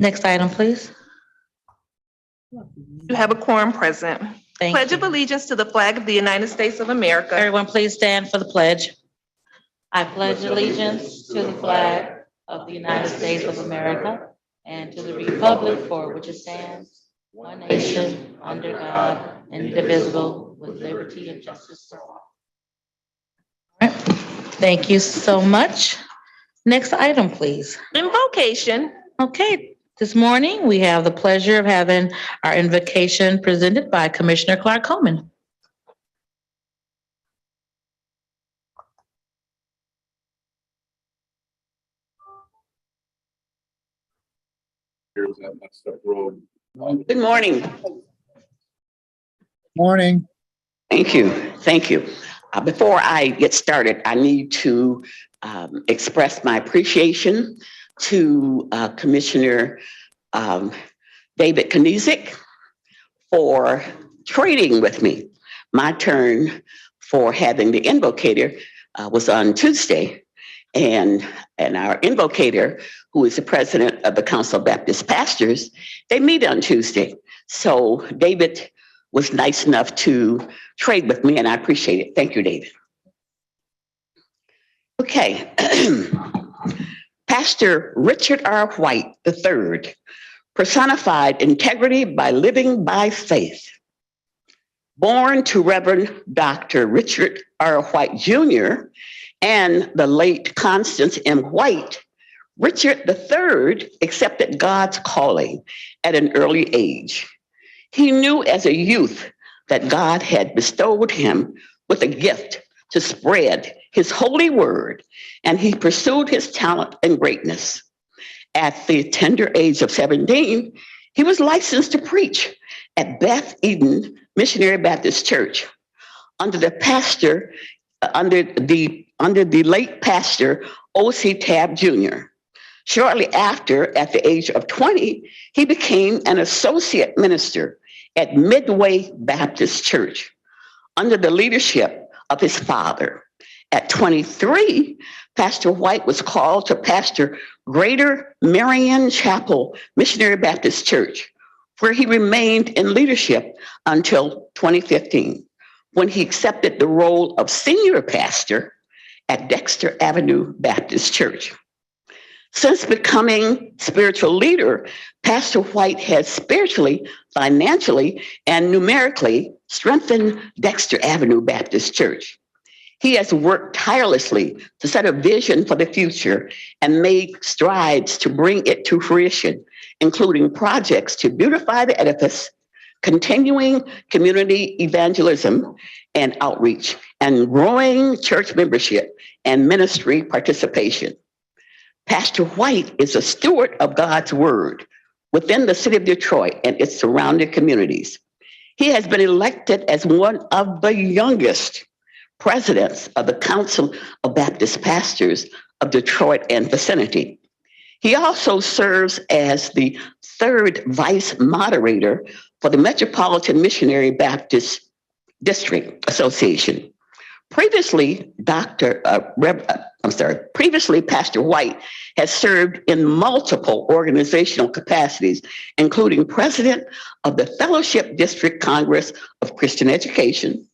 Next item, please. You have a quorum present. Thank Pledge you. of allegiance to the flag of the United States of America. Everyone, please stand for the pledge. I pledge allegiance to the flag of the United States of America and to the republic for which it stands, one nation, under God, indivisible, with liberty and justice for all. All right. Thank you so much. Next item, please. Invocation. Okay, this morning we have the pleasure of having our invocation presented by Commissioner Clark Coleman. Here's that messed up road. Good morning. Morning. Thank you. Thank you. Before I get started, I need to express my appreciation to Commissioner David Kniezek for trading with me. My turn for having the invocator was on Tuesday, and our invocator, who is the president of the Council of Baptist Pastors, they meet on Tuesday. So David was nice enough to trade with me, and I appreciate it. Thank you, David. Okay. Pastor Richard R. White III personified integrity by living by faith. Born to Reverend Dr. Richard R. White Jr. and the late Constance M. White, Richard III accepted God's calling at an early age. He knew as a youth that God had bestowed him with a gift to spread his holy word, and he pursued his talent and greatness. At the tender age of 17, he was licensed to preach at Beth Eden Missionary Baptist Church under the late pastor O.C. Tabb Jr. Shortly after, at the age of 20, he became an associate minister at Midway Baptist Church under the leadership of his father. At 23, Pastor White was called to pastor Greater Marion Chapel Missionary Baptist Church, where he remained in leadership until 2015, when he accepted the role of senior pastor at Dexter Avenue Baptist Church. Since becoming spiritual leader, Pastor White has spiritually, financially, and numerically strengthened Dexter Avenue Baptist Church. He has worked tirelessly to set a vision for the future and made strides to bring it to fruition, including projects to beautify the edifice, continuing community evangelism and outreach, and growing church membership and ministry participation. Pastor White is a steward of God's word within the city of Detroit and its surrounding communities. He has been elected as one of the youngest presidents of the Council of Baptist Pastors of Detroit and vicinity. He also serves as the third vice moderator for the Metropolitan Missionary Baptist District Association. Previously, Pastor White has served in multiple organizational capacities, including president of the Fellowship District Congress of Christian Education,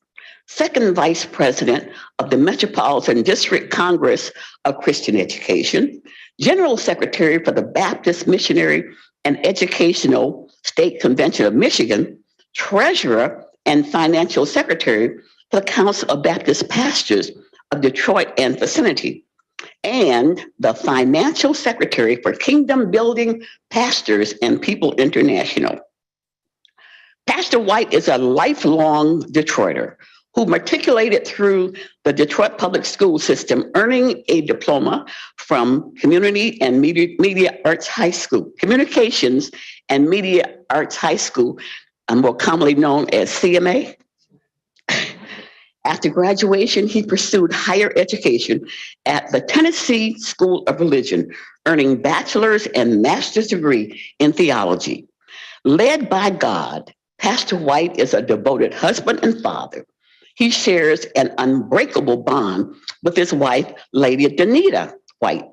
second vice president of the Metropolitan District Congress of Christian Education, general secretary for the Baptist Missionary and Educational State Convention of Michigan, treasurer and financial secretary for the Council of Baptist Pastors of Detroit and vicinity, and the financial secretary for Kingdom Building Pastors and People International. Pastor White is a lifelong Detroiter who matriculated through the Detroit public school system, earning a diploma from Community and Media Arts High School, Communications and Media Arts High School, more commonly known as CMA. After graduation, he pursued higher education at the Tennessee School of Religion, earning bachelor's and master's degree in theology. Led by God, Pastor White is a devoted husband and father. He shares an unbreakable bond with his wife, Lady Danita White.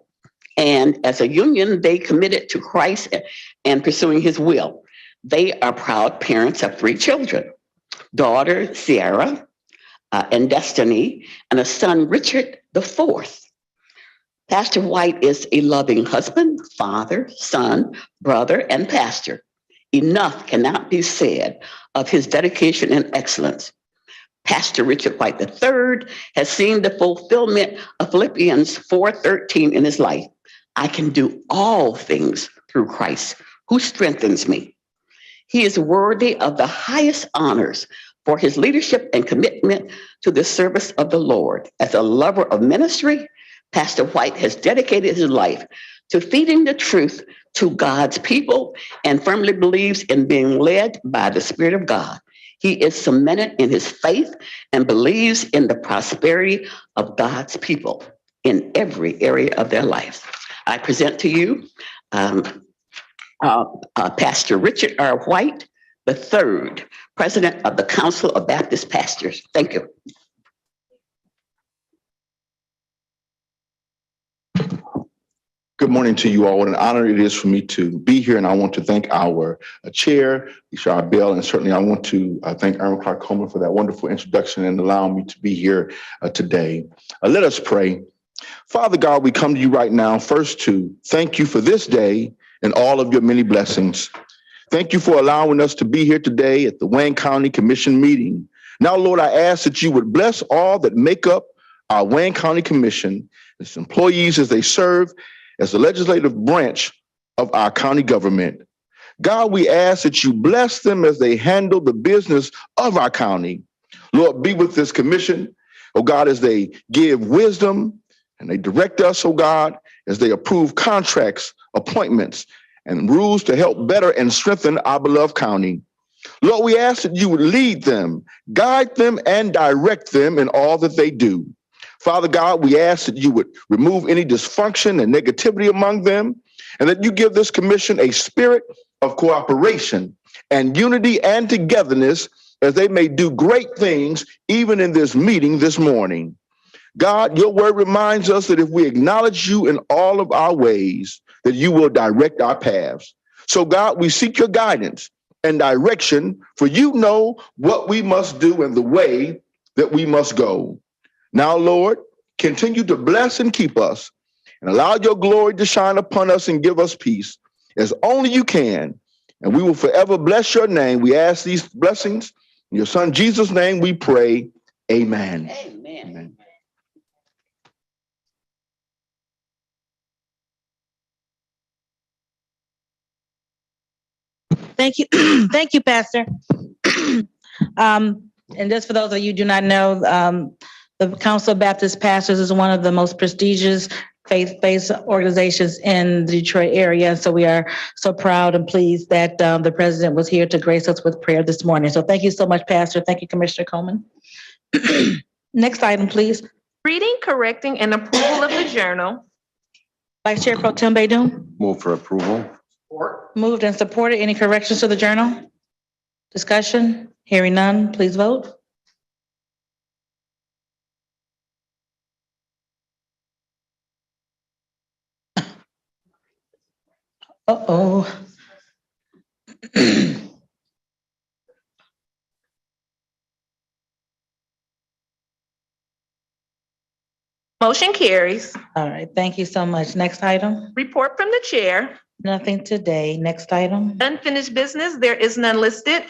And as a union, they committed to Christ and pursuing his will. They are proud parents of 3 children, daughter Sierra and Destiny, and a son, Richard IV. Pastor White is a loving husband, father, son, brother, and pastor. Enough cannot be said of his dedication and excellence. Pastor Richard White III has seen the fulfillment of Philippians 4:13 in his life. I can do all things through Christ who strengthens me. He is worthy of the highest honors for his leadership and commitment to the service of the Lord. As a lover of ministry, Pastor White has dedicated his life to feeding the truth to God's people and firmly believes in being led by the Spirit of God. He is cemented in his faith and believes in the prosperity of God's people in every area of their lives. I present to you Pastor Richard R. White III, President of the Council of Baptist Pastors. Thank you. Good morning to you all. What an honor it is for me to be here. And I want to thank our chair, Ishar Bell, and certainly I want to thank Irma Clark Coleman for that wonderful introduction and allowing me to be here today. Let us pray. Father God, we come to you right now first to thank you for this day and all of your many blessings. Thank you for allowing us to be here today at the Wayne County Commission meeting. Now, Lord, I ask that you would bless all that make up our Wayne County Commission, its employees as they serve as the legislative branch of our county government. God, we ask that you bless them as they handle the business of our county. Lord, be with this commission, oh God, as they give wisdom and they direct us, oh God, as they approve contracts, appointments, and rules to help better and strengthen our beloved county. Lord, we ask that you would lead them, guide them, and direct them in all that they do. Father God, we ask that you would remove any dysfunction and negativity among them, and that you give this commission a spirit of cooperation and unity and togetherness as they may do great things even in this meeting this morning. God, your word reminds us that if we acknowledge you in all of our ways, that you will direct our paths. So God, we seek your guidance and direction, for you know what we must do and the way that we must go. Now, Lord, continue to bless and keep us and allow your glory to shine upon us and give us peace as only you can. And we will forever bless your name. We ask these blessings in your son, Jesus' name we pray. Amen. Amen. Amen. Thank you. Thank you, Pastor. And just for those of you who do not know, the Council of Baptist Pastors is one of the most prestigious faith-based organizations in the Detroit area. So we are so proud and pleased that the president was here to grace us with prayer this morning. So thank you so much, Pastor. Thank you, Commissioner Coleman. Next item, please. Reading, correcting, and approval of the journal. Vice Chair Pro Tem Baydun. Move for approval. Moved and supported. Any corrections to the journal? Discussion? Hearing none, please vote. Uh-oh. Motion carries. All right, thank you so much. Next item. Report from the chair. Nothing today. Next item. Unfinished business, there is none listed.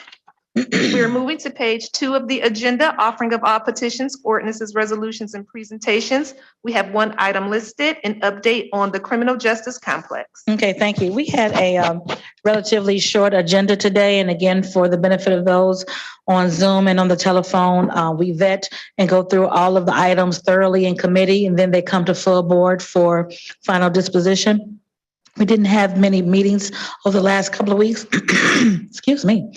We are moving to page 2 of the agenda, offering of all petitions, ordinances, resolutions, and presentations. We have one item listed, an update on the criminal justice complex. Okay, thank you. We had a relatively short agenda today. And again, for the benefit of those on Zoom and on the telephone, we vet and go through all of the items thoroughly in committee, and then they come to full board for final disposition. We didn't have many meetings over the last couple of weeks. Excuse me.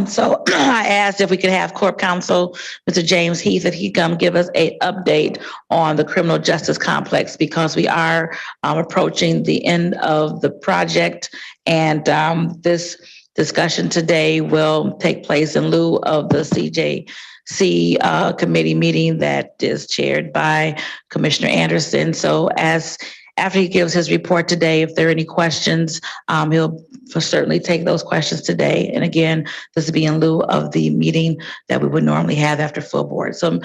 So I asked if we could have Corp Counsel, Mr. James Heath, if he'd come give us an update on the criminal justice complex, because we are approaching the end of the project. And this discussion today will take place in lieu of the CJC committee meeting that is chaired by Commissioner Anderson. So as after he gives his report today, if there are any questions, he'll certainly take those questions today. And again, this will be in lieu of the meeting that we would normally have after full board. So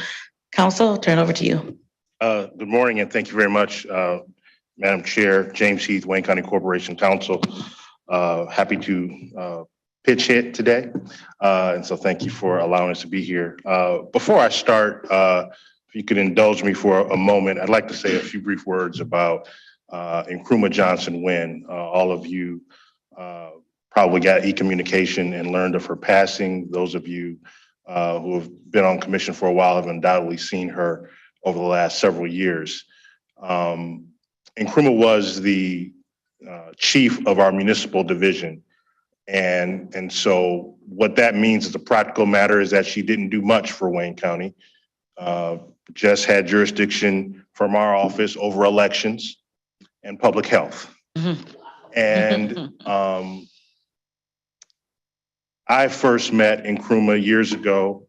Council, I'll turn it over to you. Good morning, and thank you very much, Madam Chair. James Heath, Wayne County Corporation Council. Happy to pitch hit today, and so thank you for allowing us to be here. Before I start, if you could indulge me for a moment, I'd like to say a few brief words about Nkrumah Johnson Wynn. All of you probably got e-communication and learned of her passing. Those of you who have been on commission for a while have undoubtedly seen her over the last several years. Nkrumah was the chief of our municipal division. And so what that means as a practical matter is that she didn't do much for Wayne County, just had jurisdiction from our office over elections and public health. And I first met Nkrumah years ago.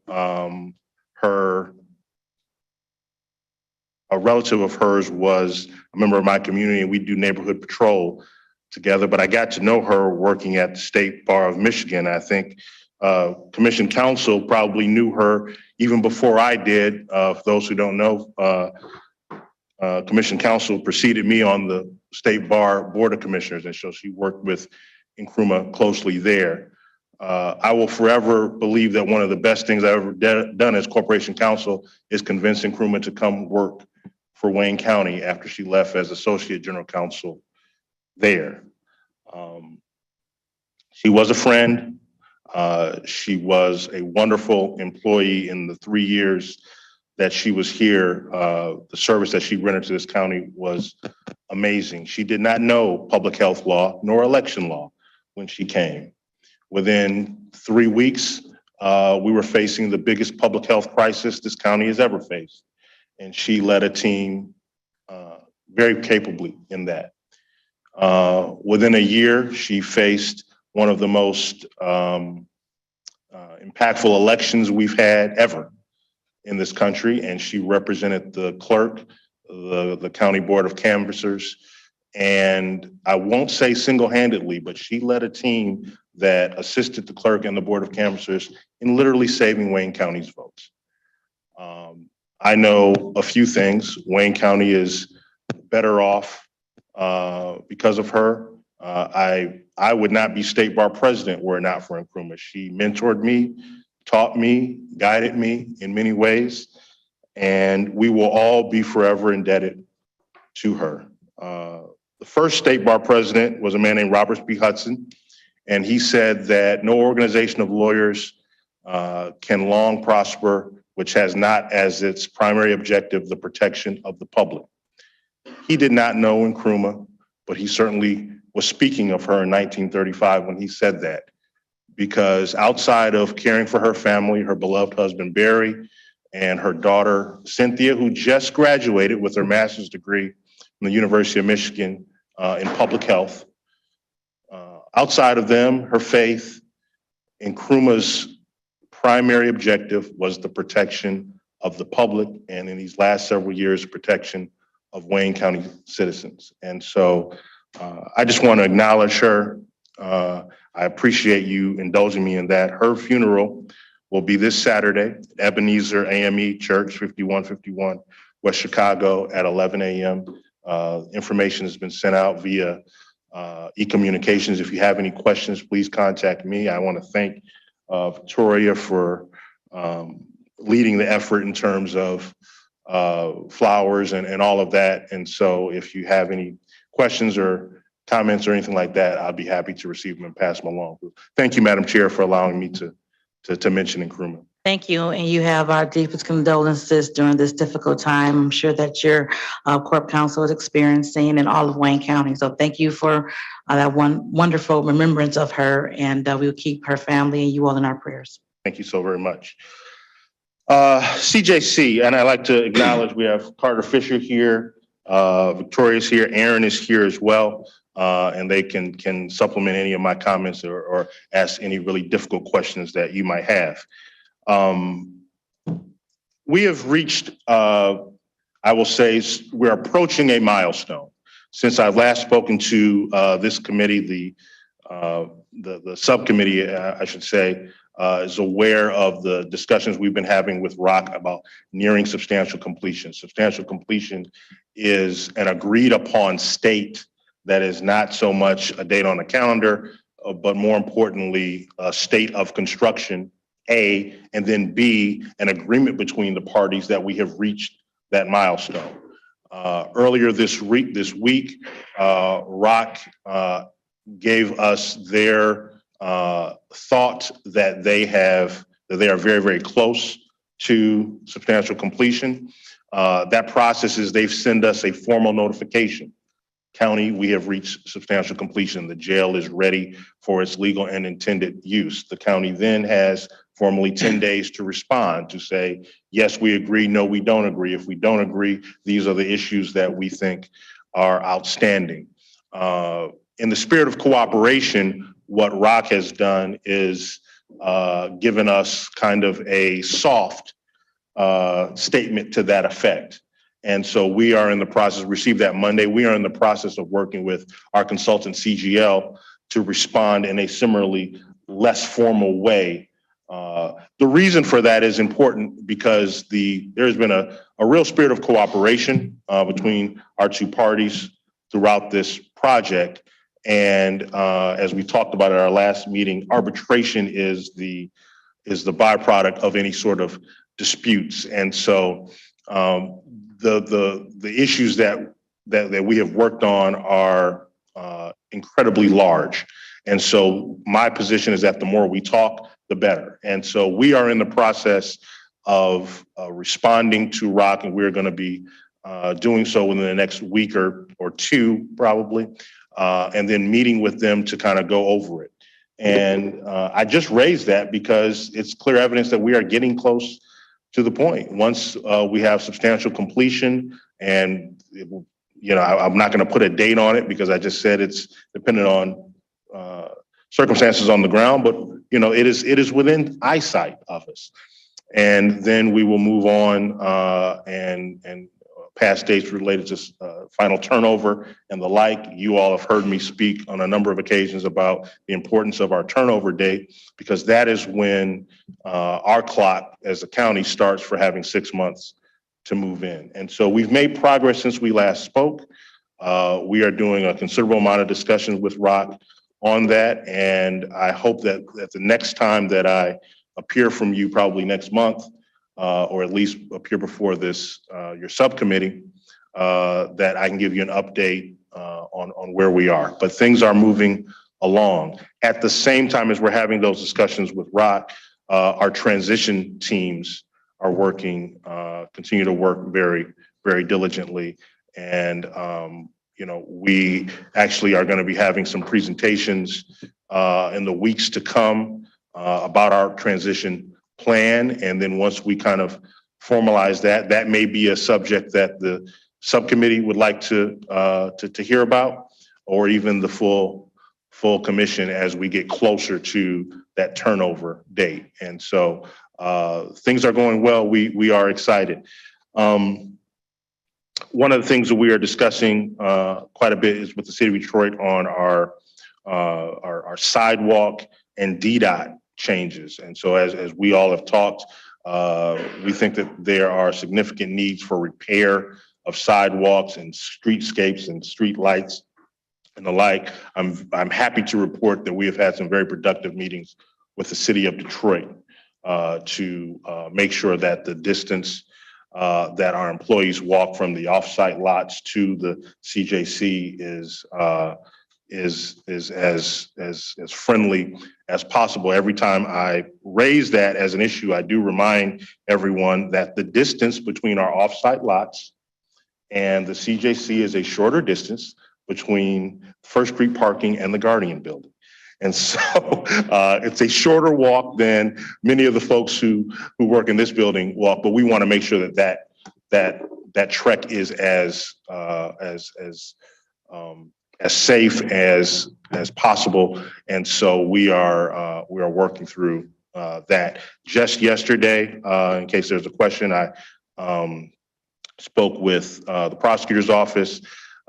A relative of hers was a member of my community, and we do neighborhood patrol together, but I got to know her working at the State Bar of Michigan. I think Commission Council probably knew her even before I did. For those who don't know, Commission Council preceded me on the State Bar Board of Commissioners, and so she worked with Nkrumah closely there. I will forever believe that one of the best things I've ever done as Corporation Counsel is convince Nkrumah to come work for Wayne County after she left as Associate General Counsel there. She was a friend. She was a wonderful employee in the 3 years that she was here. The service that she rendered to this county was amazing. She did not know public health law nor election law when she came. Within 3 weeks, we were facing the biggest public health crisis this county has ever faced. And she led a team very capably in that. Within a year, she faced one of the most impactful elections we've had ever in this country. And she represented the clerk, the County Board of Canvassers. And I won't say single-handedly, but she led a team that assisted the clerk and the Board of Canvassers in literally saving Wayne County's votes. I know a few things. Wayne County is better off because of her. I would not be State Bar President were it not for Nkrumah. She mentored me, taught me, guided me in many ways, and we will all be forever indebted to her. The first State Bar President was a man named Robert B. Hudson, and he said that no organization of lawyers can long prosper which has not as its primary objective the protection of the public. He did not know Nkrumah, but he certainly was speaking of her in 1935 when he said that, because outside of caring for her family, her beloved husband Barry, and her daughter Cynthia, who just graduated with her master's degree from the University of Michigan in public health, outside of them, her faith, Nkrumah's primary objective was the protection of the public, and in these last several years, protection of Wayne County citizens. And so I just want to acknowledge her. I appreciate you indulging me in that. Her funeral will be this Saturday at Ebenezer AME Church, 5151 West Chicago at 11 a.m. Information has been sent out via e-communications. If you have any questions, please contact me. I want to thank Victoria for leading the effort in terms of flowers and all of that. And so if you have any questions or comments or anything like that, I'll be happy to receive them and pass them along. Thank you, Madam Chair, for allowing me to mention Nkrumah. Thank you, and you have our deepest condolences during this difficult time. I'm sure that your Corp Council is experiencing in all of Wayne County. So thank you for that wonderful remembrance of her, and we will keep her family and you all in our prayers. Thank you so very much. CJC, and I'd like to acknowledge we have Carter Fisher here, Victoria's here, Aaron is here as well, and they can supplement any of my comments or ask any really difficult questions that you might have. We have reached, I will say, we're approaching a milestone. Since I've last spoken to this committee, the subcommittee, I should say, is aware of the discussions we've been having with ROC about nearing substantial completion. Substantial completion is an agreed upon state that is not so much a date on the calendar, but more importantly, a state of construction, A, and then B, an agreement between the parties that we have reached that milestone. Earlier this week, ROC gave us their thought that they are very, very close to substantial completion. That process is they've sent us a formal notification. County, we have reached substantial completion. The jail is ready for its legal and intended use. The county then has formally 10 days to respond to say, yes, we agree, no, we don't agree. If we don't agree, these are the issues that we think are outstanding. In the spirit of cooperation, what ROC has done is given us kind of a soft statement to that effect. And so we are in the process, received that Monday, we are in the process of working with our consultant CGL to respond in a similarly less formal way. The reason for that is important because there's been a real spirit of cooperation between our two parties throughout this project. And as we talked about at our last meeting, arbitration is the byproduct of any sort of disputes. And so the issues that we have worked on are incredibly large. And so my position is that the more we talk, the better. And so we are in the process of responding to ROC, and we're going to be doing so within the next week or two, probably, and then meeting with them to kind of go over it. And I just raised that because it's clear evidence that we are getting close to the point. Once we have substantial completion, and I'm not going to put a date on it because I just said it's dependent on circumstances on the ground, but it is within eyesight of us. And then we will move on and past dates related to final turnover and the like. You all have heard me speak on a number of occasions about the importance of our turnover date, because that is when our clock as a county starts for having 6 months to move in. And so we've made progress since we last spoke. We are doing a considerable amount of discussions with ROC on that. And I hope that the next time that I appear from you, probably next month, or at least appear before this, your subcommittee, that I can give you an update on where we are. But things are moving along. At the same time as we're having those discussions with ROC, our transition teams are working, continue to work very, very diligently. And, we actually are going to be having some presentations in the weeks to come about our transition plan. And then once we kind of formalize that, that may be a subject that the subcommittee would like to hear about, or even the full commission as we get closer to that turnover date. And so things are going well. We are excited. One of the things that we are discussing quite a bit is with the city of Detroit on our sidewalk and DDOT changes. And so as we all have talked, we think that there are significant needs for repair of sidewalks and streetscapes and street lights and the like. I'm happy to report that we have had some very productive meetings with the city of Detroit to make sure that the distance that our employees walk from the offsite lots to the CJC is as friendly as possible. Every time I raise that as an issue, I do remind everyone that the distance between our offsite lots and the CJC is a shorter distance between First Street parking and the Guardian building. And so it's a shorter walk than many of the folks who work in this building walk, but we want to make sure that trek is as safe as possible. And so we are working through that. Just yesterday, in case there's a question, I spoke with the prosecutor's office.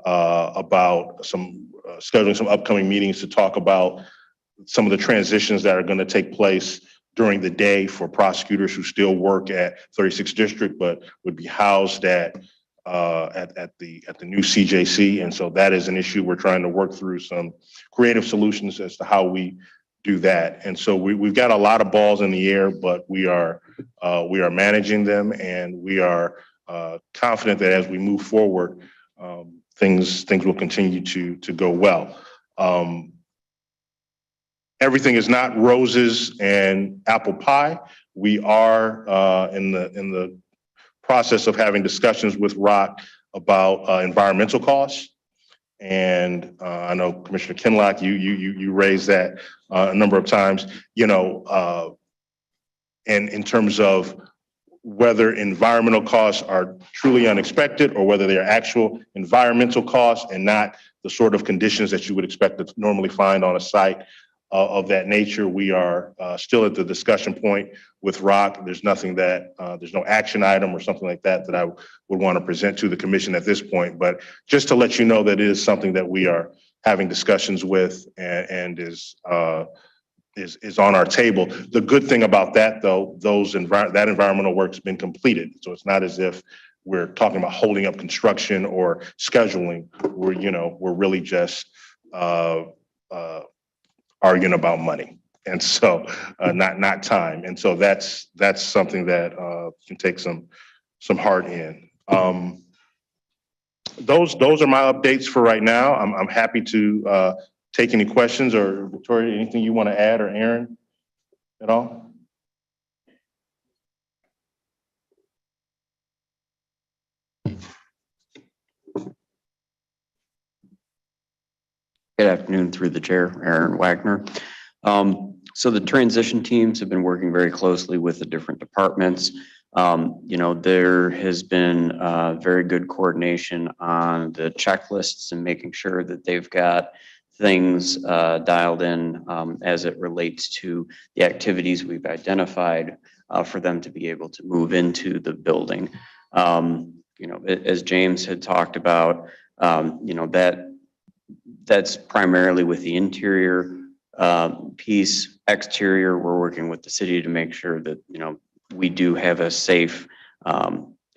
about scheduling some upcoming meetings to talk about some of the transitions that are going to take place during the day for prosecutors who still work at 36th District, but would be housed at the new CJC. And so that is an issue. We're trying to work through some creative solutions as to how we do that. And so we've got a lot of balls in the air, but we are managing them, and we are confident that as we move forward, things will continue to go well. Everything is not roses and apple pie. We are in the process of having discussions with ROC about environmental costs. And I know Commissioner Kinlock, you raised that a number of times, and in terms of whether environmental costs are truly unexpected or whether they're actual environmental costs and not the sort of conditions that you would expect to normally find on a site of that nature. We are still at the discussion point with ROC. There's nothing that, there's no action item or something like that that I would want to present to the commission at this point. But just to let you know that it is something that we are having discussions with and is on our table. The good thing about that, though, that environmental work's been completed. So it's not as if we're talking about holding up construction or scheduling. We're really just arguing about money, and so not time. And so that's something that can take some heart in. Those are my updates for right now. I'm happy to take any questions, or Victoria, anything you want to add, or Aaron at all? Good afternoon, through the chair, Aaron Wagner. So the transition teams have been working very closely with the different departments. There has been very good coordination on the checklists and making sure that they've got things dialed in as it relates to the activities we've identified for them to be able to move into the building. As James had talked about, that's primarily with the interior piece. Exterior, we're working with the city to make sure that, we do have a safe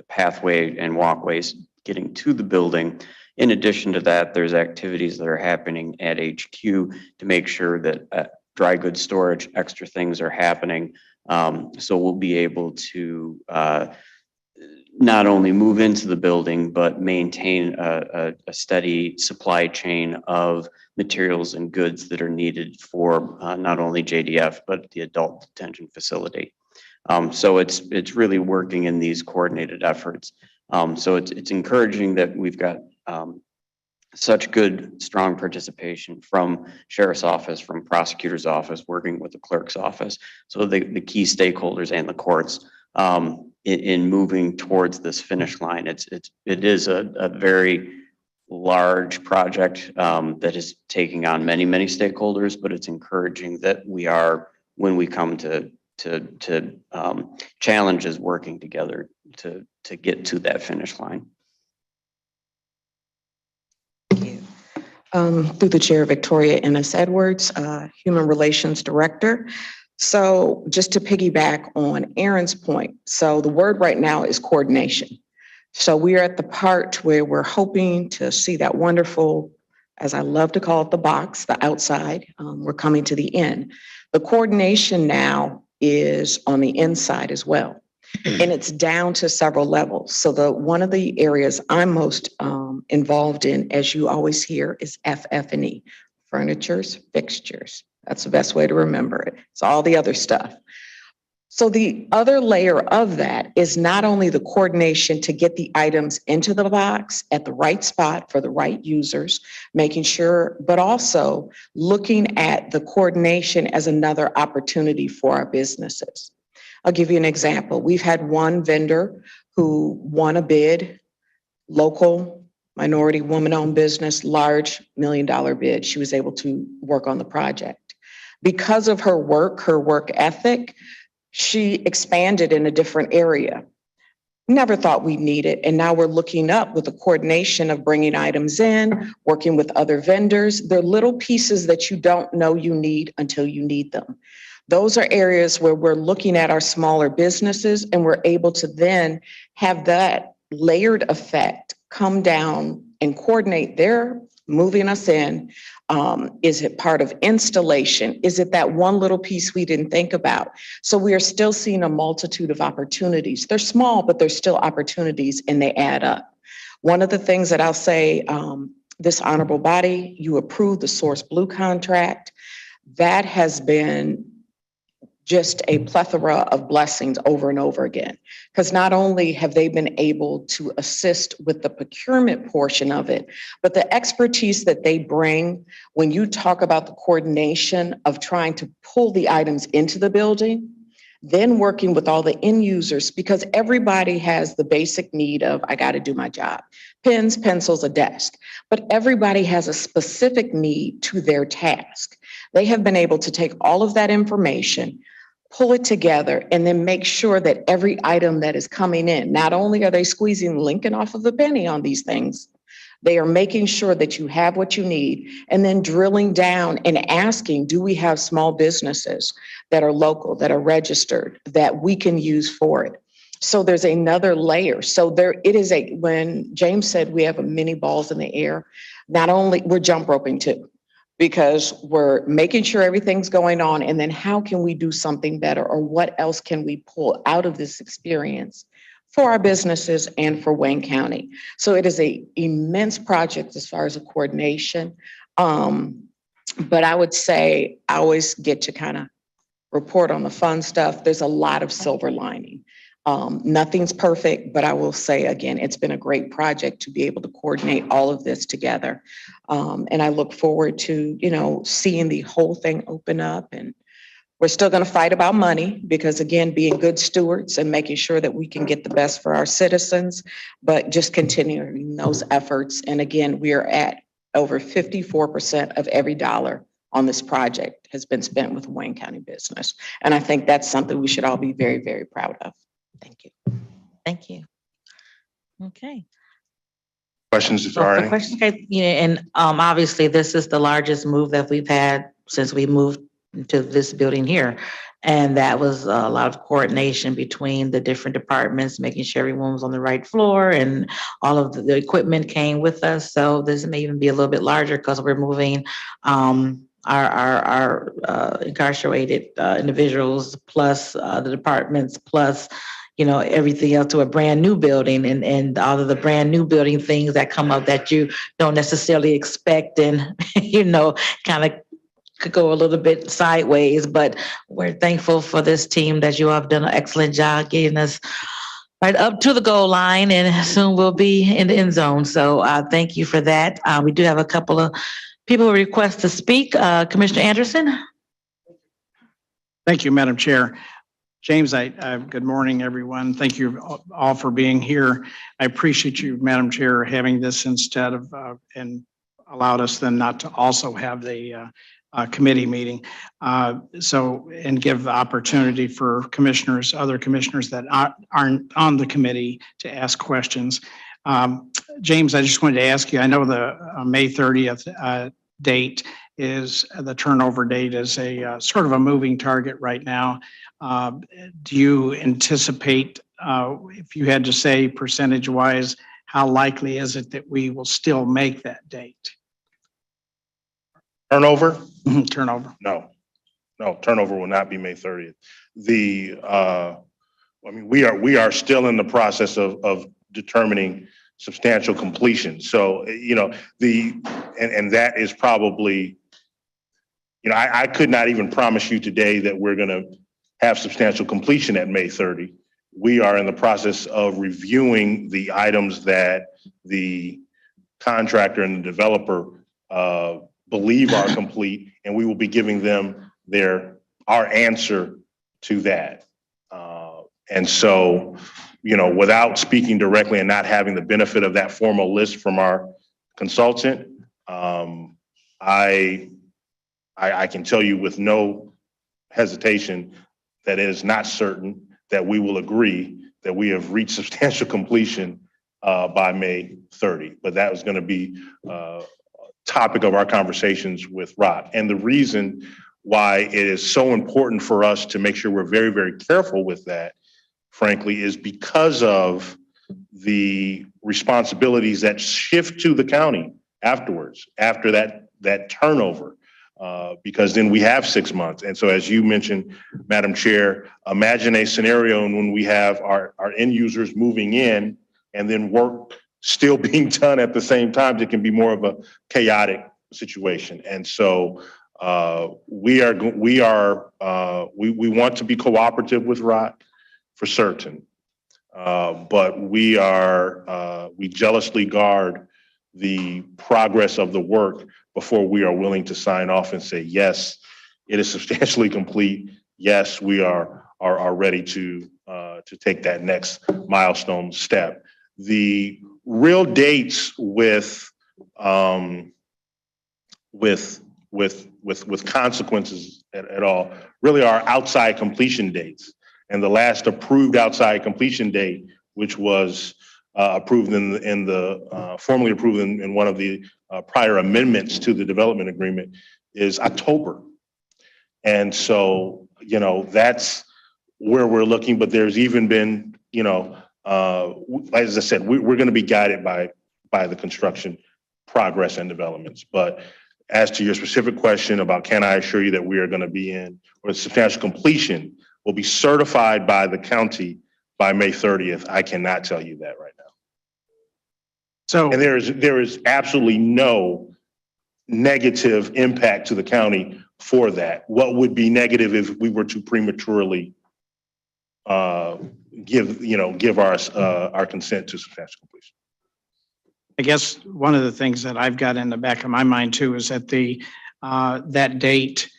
pathway and walkways getting to the building. In addition to that, there's activities that are happening at HQ to make sure that dry goods storage, extra things are happening. So we'll be able to not only move into the building, but maintain a steady supply chain of materials and goods that are needed for not only JDF, but the adult detention facility. So it's really working in these coordinated efforts. So it's encouraging that we've got such good, strong participation from Sheriff's Office, from Prosecutor's Office, working with the Clerk's Office. So the key stakeholders and the courts in moving towards this finish line. It is a very large project that is taking on many stakeholders, but it's encouraging that we are, when we come to challenges, working together to get to that finish line. Thank you. Through the chair, Victoria Ennis Edwards, Human Relations Director. So just to piggyback on Aaron's point, so the word right now is coordination. So we are at the part where we're hoping to see that wonderful, as I love to call it, the box, the outside. We're coming to the end. The coordination now is on the inside as well. And it's down to several levels. So one of the areas I'm most involved in, as you always hear, is FF&E, furnitures, fixtures. That's the best way to remember it. It's all the other stuff. So the other layer of that is not only the coordination to get the items into the box at the right spot for the right users, making sure, but also looking at the coordination as another opportunity for our businesses. I'll give you an example. We've had one vendor who won a bid, local, minority, woman-owned business, large $1 million bid. She was able to work on the project. Because of her work ethic, she expanded in a different area. Never thought we'd need it. And now we're looking up with the coordination of bringing items in, working with other vendors. They're little pieces that you don't know you need until you need them. Those are areas where we're looking at our smaller businesses and we're able to then have that layered effect come down and coordinate their moving us in. Is it part of installation? Is it that one little piece we didn't think about? So we are still seeing a multitude of opportunities. They're small, but they're still opportunities and they add up. One of the things that I'll say, this honorable body, you approved the Source Blue contract. That has been just a plethora of blessings over and over again. Because not only have they been able to assist with the procurement portion of it, but the expertise that they bring when you talk about the coordination of trying to pull the items into the building, then working with all the end users, because everybody has the basic need of, I got to do my job. Pens, pencils, a desk. But everybody has a specific need to their task. They have been able to take all of that information, pull it together, and then make sure that every item that is coming in, not only are they squeezing Lincoln off of the penny on these things, they are making sure that you have what you need and then drilling down and asking, do we have small businesses that are local, that are registered, that we can use for it? So there's another layer. So it is when James said we have a mini balls in the air, not only we're jump roping too, because we're making sure everything's going on. And then how can we do something better, or what else can we pull out of this experience for our businesses and for Wayne County? So it is an immense project as far as the coordination. But I would say I always get to kind of report on the fun stuff. There's a lot of silver lining. Nothing's perfect, but I will say again, it's been a great project to be able to coordinate all of this together. And I look forward to, seeing the whole thing open up. And we're still going to fight about money because, again, being good stewards and making sure that we can get the best for our citizens, but just continuing those efforts. And again, we are at over 54% of every dollar on this project has been spent with Wayne County business. And I think that's something we should all be very, very proud of. Thank you. Thank you. Okay. Questions if there are The any? question, okay, and obviously this is the largest move that we've had since we moved to this building here. And that was a lot of coordination between the different departments, making sure everyone was on the right floor and all of the equipment came with us. So this may even be a little bit larger because we're moving our incarcerated individuals plus the departments plus everything else to a brand new building and all of the brand new building things that come up that you don't necessarily expect and, kind of could go a little bit sideways, but we're thankful for this team that you have done an excellent job getting us right up to the goal line, and soon we'll be in the end zone. So thank you for that. We do have a couple of people who request to speak. Commissioner Anderson. Thank you, Madam Chair. James, good morning, everyone. Thank you all for being here. I appreciate you, Madam Chair, having this instead of, and allowed us then not to also have the committee meeting. And give the opportunity for other commissioners that aren't on the committee to ask questions. James, I just wanted to ask you, I know the May 30th date is the turnover date is a sort of a moving target right now. Do you anticipate, if you had to say percentage wise, how likely is it that we will still make that date? Turnover? Turnover. No, turnover will not be May 30th. We are still in the process of determining substantial completion. So, and that is probably, I could not even promise you today that we're going to have substantial completion at May 30. We are in the process of reviewing the items that the contractor and the developer believe are complete, and we will be giving them our answer to that. And so, without speaking directly and not having the benefit of that formal list from our consultant, I can tell you with no hesitation that it is not certain that we will agree that we have reached substantial completion by May 30. But that was going to be topic of our conversations with Rod. And the reason why it is so important for us to make sure we're very, very careful with that, frankly, is because of the responsibilities that shift to the county afterwards, after that turnover, because then we have 6 months. And so as you mentioned, Madam Chair, imagine a scenario when we have our end users moving in and then work still being done at the same time. It can be more of a chaotic situation. And so we want to be cooperative with ROT for certain. But we jealously guard the progress of the work before we are willing to sign off and say, yes, it is substantially complete. Yes, we are ready to take that next milestone step. The real dates with consequences at all really are outside completion dates. And the last approved outside completion date, which was approved formally approved in one of the prior amendments to the development agreement, is October. And so, that's where we're looking, but there's even been, as I said, we're going to be guided by the construction progress and developments. But as to your specific question about, can I assure you that we are going to be in, or substantial completion will be certified by the county by May 30th, I cannot tell you that right now. So, And there is absolutely no negative impact to the county for that. What would be negative if we were to prematurely give our consent to substantial completion? I guess one of the things that I've got in the back of my mind too is that that date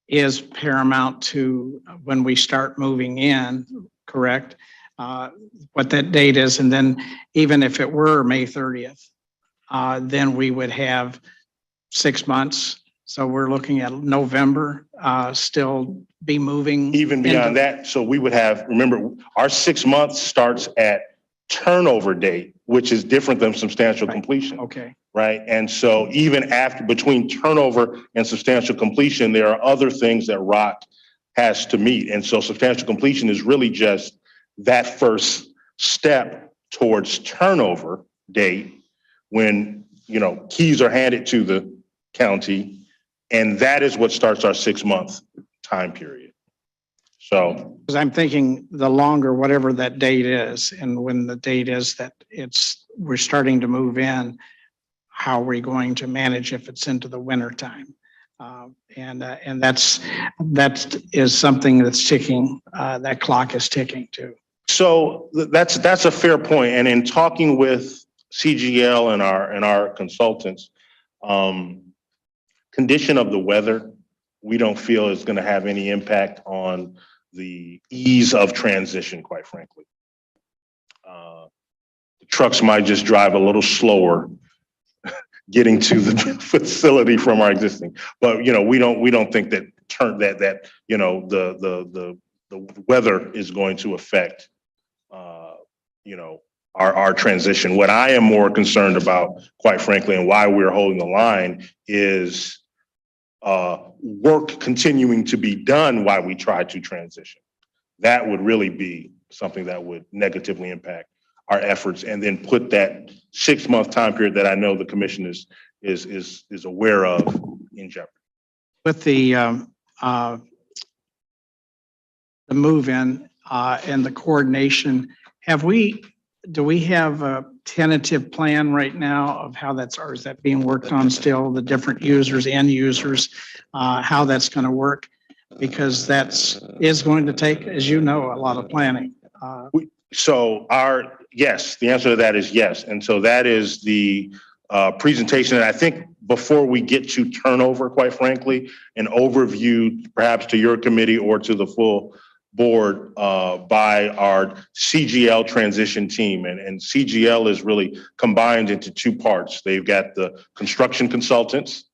is paramount to when we start moving in, correct? What that date is, and then even if it were May 30th, then we would have 6 months. So we're looking at November, still be moving. Even beyond that, so we would have, remember, our 6 months starts at turnover date, which is different than substantial completion. Okay. Right. And so even between turnover and substantial completion, there are other things that ROC has to meet. And so substantial completion is really just that first step towards turnover date when, keys are handed to the county. And that is what starts our 6 month time period. So. Because I'm thinking the longer, whatever that date is, and when the date is that we're starting to move in, how are we going to manage if it's into the winter time? And that is something that's ticking, that clock is ticking too. So that's a fair point. And in talking with CGL and our consultants, condition of the weather, we don't feel is going to have any impact on the ease of transition, quite frankly. The trucks might just drive a little slower getting to the facility from our existing, but we don't think that the weather is going to affect our transition. What I am more concerned about, quite frankly, and why we're holding the line is work continuing to be done while we try to transition. That would really be something that would negatively impact our efforts, and then put that 6 month time period that I know the commission is aware of in jeopardy. With the move in and the coordination, do we have a tentative plan right now of how or is that being worked on still, the different users, end users, how that's going to work? Because is going to take, as you know, a lot of planning. Yes, the answer to that is yes. And so that is the presentation. And I think before we get to turnover, quite frankly, an overview perhaps to your committee or to the full board by our CGL transition team. And CGL is really combined into two parts. They've got the construction consultants.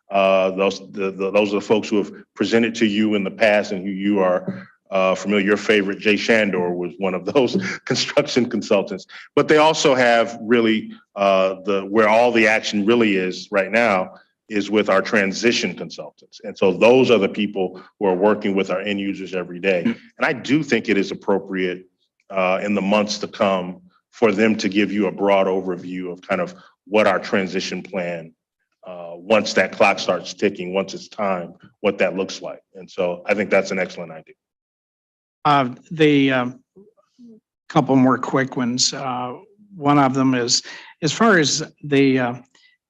Those are the folks who have presented to you in the past and who you are familiar, your favorite, Jay Shandor, was one of those construction consultants. But they also have really where all the action really is right now is with our transition consultants. And so those are the people who are working with our end users every day. And I do think it is appropriate in the months to come for them to give you a broad overview of kind of what our transition plan, once that clock starts ticking, once it's time, what that looks like. And so I think that's an excellent idea. The couple more quick ones. One of them is, as far as the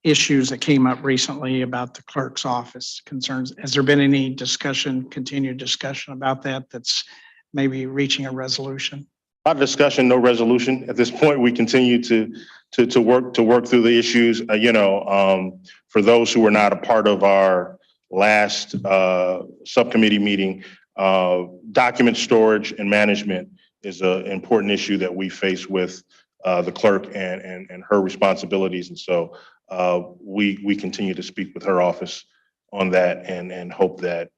issues that came up recently about the clerk's office concerns, has there been any discussion, continued discussion about that that's maybe reaching a resolution? A lot of discussion, no resolution. At this point, we continue to work through the issues. For those who were not a part of our last subcommittee meeting, document storage and management is an important issue that we face with the clerk and her responsibilities. And so we continue to speak with her office on that and hope that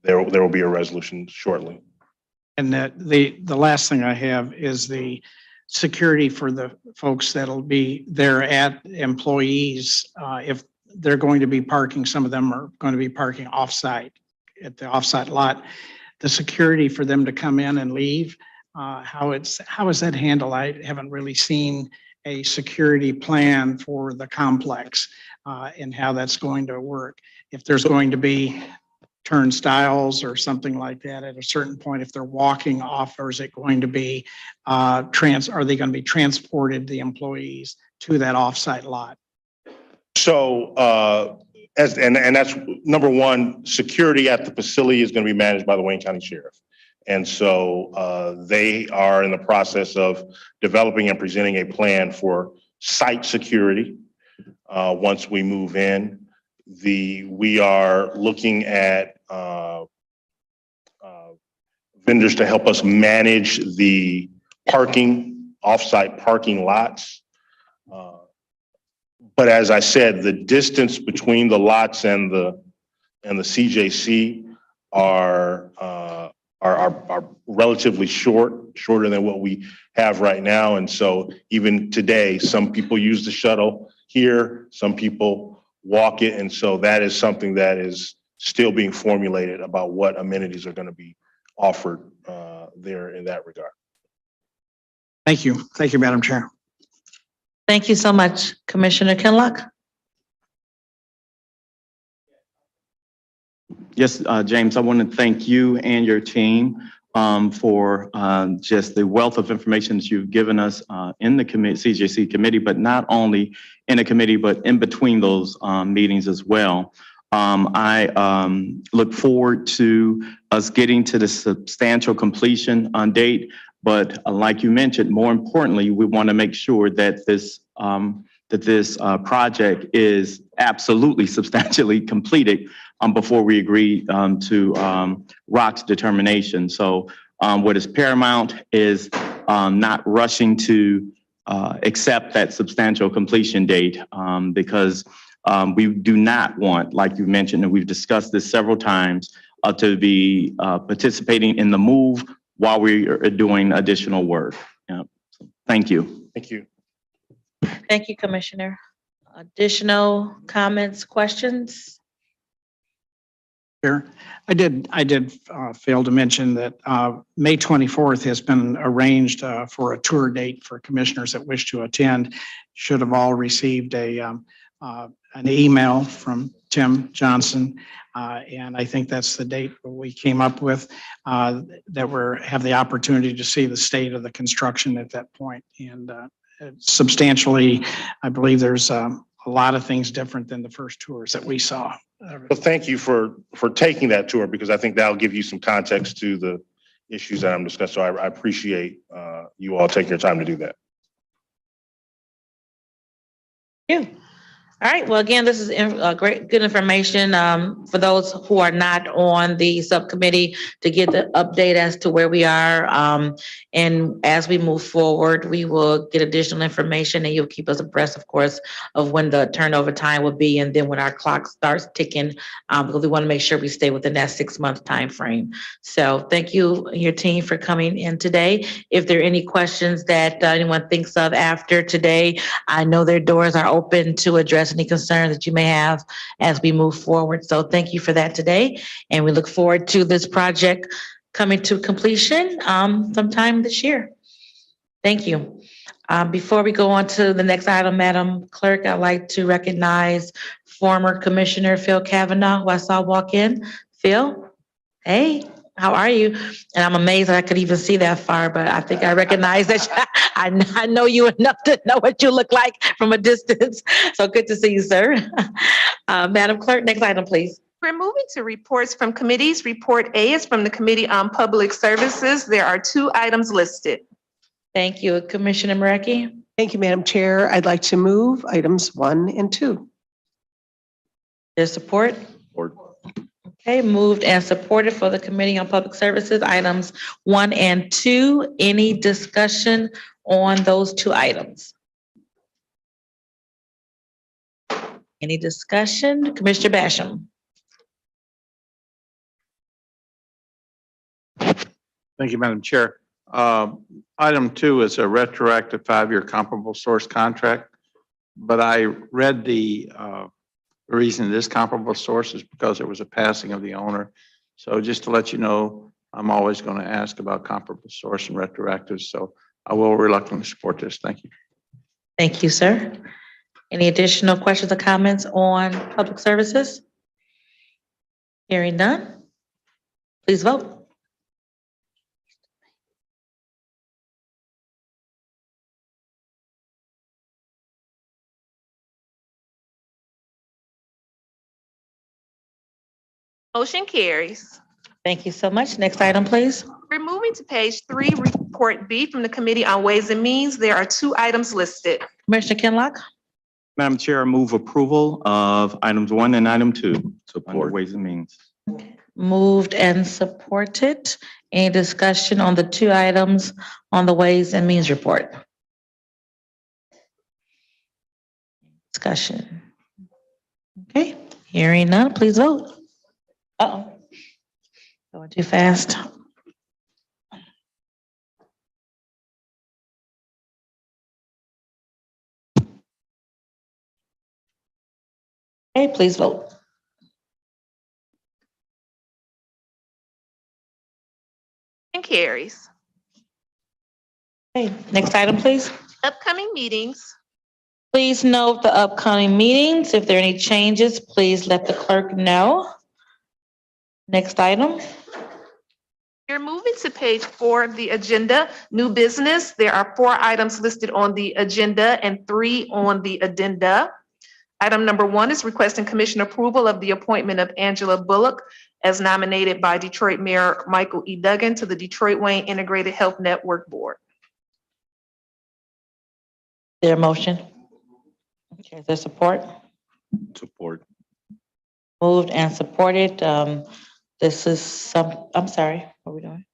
there will be a resolution shortly. And that the last thing I have is the security for the folks that'll be there at employees. If they're going to be parking, some of them are going to be parking offsite at the offsite lot. The security for them to come in and leave, how is that handled? I haven't really seen a security plan for the complex and how that's going to work. If there's going to be turnstiles or something like that at a certain point, if they're walking off, or is it going to be are they going to be transported, the employees, to that offsite lot? So and that's number one, security at the facility is going to be managed by the Wayne County Sheriff. And so they are in the process of developing and presenting a plan for site security once we move in. We are looking at vendors to help us manage the off-site parking lots. But as I said, the distance between the lots and the CJC are relatively shorter than what we have right now. And so even today, some people use the shuttle here, some people walk it. And so that is something that is still being formulated about what amenities are going to be offered there in that regard. Thank you. Thank you, Madam Chair. Thank you so much, Commissioner Kinlock. Yes, James, I want to thank you and your team for just the wealth of information that you've given us in the CJC committee, but not only in the committee, but in between those meetings as well. I look forward to us getting to the substantial completion on date, but like you mentioned, more importantly, we want to make sure that this project is absolutely substantially completed before we agree to ROC's determination. So what is paramount is not rushing to accept that substantial completion date because we do not want, like you mentioned, and we've discussed this several times, to be participating in the move while we are doing additional work. Yeah. So, thank you. Thank you. Thank you, Commissioner. Additional comments, questions? Chair, I did fail to mention that May 24th has been arranged for a tour date for commissioners that wish to attend. Should have all received an email from Tim Johnson, and I think that's the date we came up with, that we have the opportunity to see the state of the construction at that point. And substantially, I believe there's a lot of things different than the first tours that we saw. Well, thank you for taking that tour, because I think that'll give you some context to the issues that I'm discussing. So I appreciate you all taking your time to do that. Thank you. All right, well, again, this is great, good information for those who are not on the subcommittee to get the update as to where we are. And as we move forward, we will get additional information and you'll keep us abreast, of course, of when the turnover time will be and then when our clock starts ticking, because we want to make sure we stay within that 6-month time frame. So thank you, your team, for coming in today. If there are any questions that anyone thinks of after today, I know their doors are open to address any concerns that you may have as we move forward. So thank you for that today. And we look forward to this project coming to completion sometime this year. Thank you. Before we go on to the next item, Madam Clerk, I'd like to recognize former Commissioner Phil Kavanaugh, who I saw walk in. Phil, hey, how are you? And I'm amazed that I could even see that far, but I think I recognize that. I know you enough to know what you look like from a distance. So good to see you, sir. Madam Clerk, next item, please. We're moving to reports from committees. Report A is from the Committee on Public Services. There are 2 items listed. Thank you. Commissioner Marecki? Thank you, Madam Chair. I'd like to move items 1 and 2. There's support? Support. Okay, moved and supported for the Committee on Public Services, items 1 and 2. Any discussion on those 2 items? Any discussion? Commissioner Basham? Thank you, Madam Chair. Item 2 is a retroactive 5-year comparable source contract. But I read the reason this comparable source is because it was a passing of the owner. So just to let you know, I'm always going to ask about comparable source and retroactive. So I will reluctantly support this. Thank you. Thank you, sir. Any additional questions or comments on public services? Hearing none, please vote. Motion carries. Thank you so much. Next item, please. We're moving to page 3, Report B from the Committee on Ways and Means. There are 2 items listed. Commissioner Kinlock? Madam Chair, I move approval of items 1 and item 2 under Support. Ways and Means. Moved and supported. Any discussion on the 2 items on the Ways and Means report? Discussion. Okay, hearing none, please vote. Uh-oh. Going too fast. Okay, please vote. And carries. Okay, next item, please. Upcoming meetings. Please note the upcoming meetings. If there are any changes, please let the clerk know. Next item. We're moving to page 4 of the agenda, new business. There are 4 items listed on the agenda and 3 on the addenda. Item number 1 is requesting commission approval of the appointment of Angela Bullock as nominated by Detroit Mayor Michael E. Duggan to the Detroit Wayne Integrated Health Network Board. There a motion? Okay, is there support? Support. Moved and supported. This is I'm sorry, what are we doing?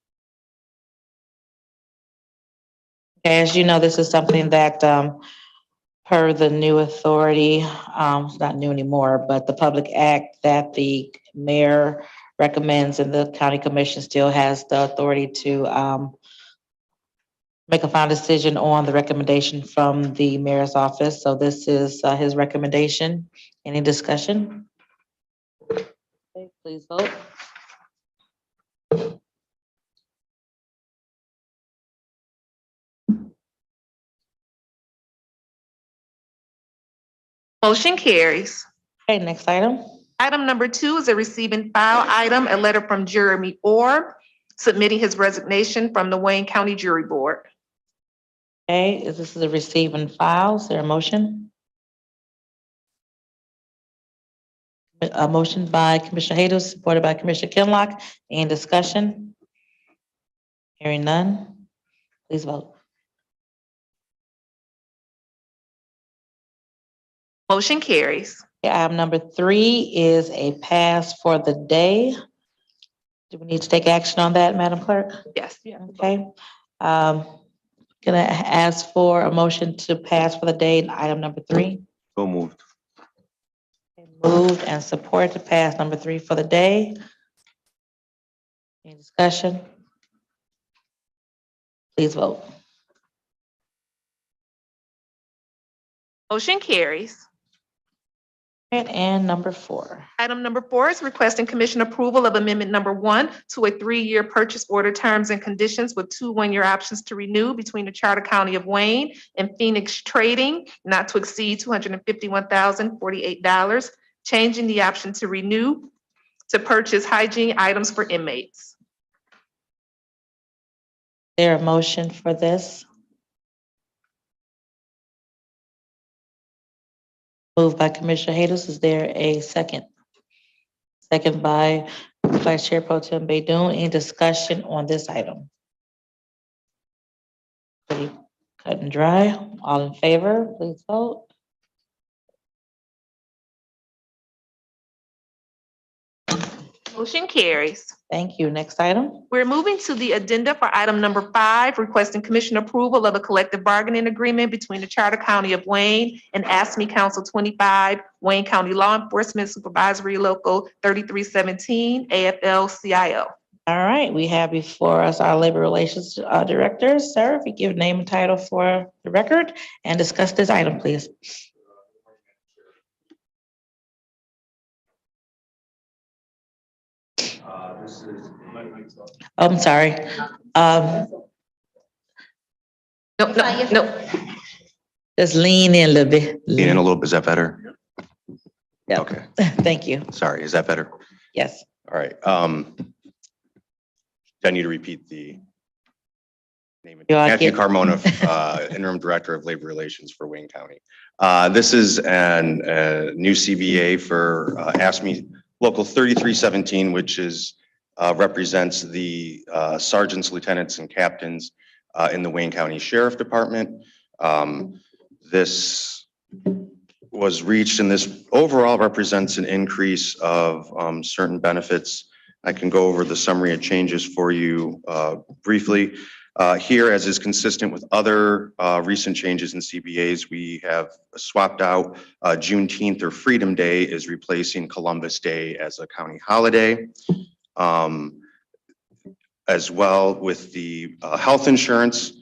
Okay, as you know, this is something that, per the new authority, it's not new anymore, but the Public Act that the mayor recommends and the county commission still has the authority to, make a final decision on the recommendation from the mayor's office. So this is, his recommendation. Any discussion? Okay, please vote. Motion carries. Okay, next item. Item number 2 is a receive and file item, a letter from Jeremy Orr submitting his resignation from the Wayne County Jury Board. Okay, this is a receive and file. Is there a motion? A motion by Commissioner Hayden, supported by Commissioner Kinlock. Any discussion? Hearing none, please vote. Motion carries. Item number 3 is a pass for the day. Do we need to take action on that, Madam Clerk? Yes. Okay. Gonna ask for a motion to pass for the day, item number 3. So moved. Moved and support to pass number 3 for the day. Any discussion? Please vote. Motion carries. And number 4. Item number 4 is requesting commission approval of amendment number 1 to a 3-year purchase order terms and conditions with 2 one-year options to renew between the Charter County of Wayne and Phoenix Trading, not to exceed $251,048, changing the option to renew to purchase hygiene items for inmates. There a motion for this? Moved by Commissioner Hayes. Is there a second? Second by Vice Chair Pro Tem Baidoon. Any discussion on this item? Pretty cut and dry. All in favor, please vote. Motion carries. Thank you. Next item. We're moving to the addenda for item number 5, requesting commission approval of a collective bargaining agreement between the Charter County of Wayne and ASME Council 25, Wayne County Law Enforcement Supervisory Local 3317, AFL-CIO. All right, we have before us our Labor Relations Director. Sir, if you give name and title for the record and discuss this item, please. I'm sorry. No. Just lean in a little bit. Lean in a little bit, is that better? Yep. Okay, Thank you. sorry, is that better? Yes. All right. I need to repeat the name. You are Matthew get- Carmona, Interim Director of Labor Relations for Wayne County. This is a new CBA for ASME Local 3317, which is represents the sergeants, lieutenants, and captains in the Wayne County Sheriff Department. This was reached, and this overall represents an increase of certain benefits. I can go over the summary of changes for you briefly. Here, as is consistent with other recent changes in CBAs, we have swapped out Juneteenth or Freedom Day is replacing Columbus Day as a county holiday. As well with the health insurance,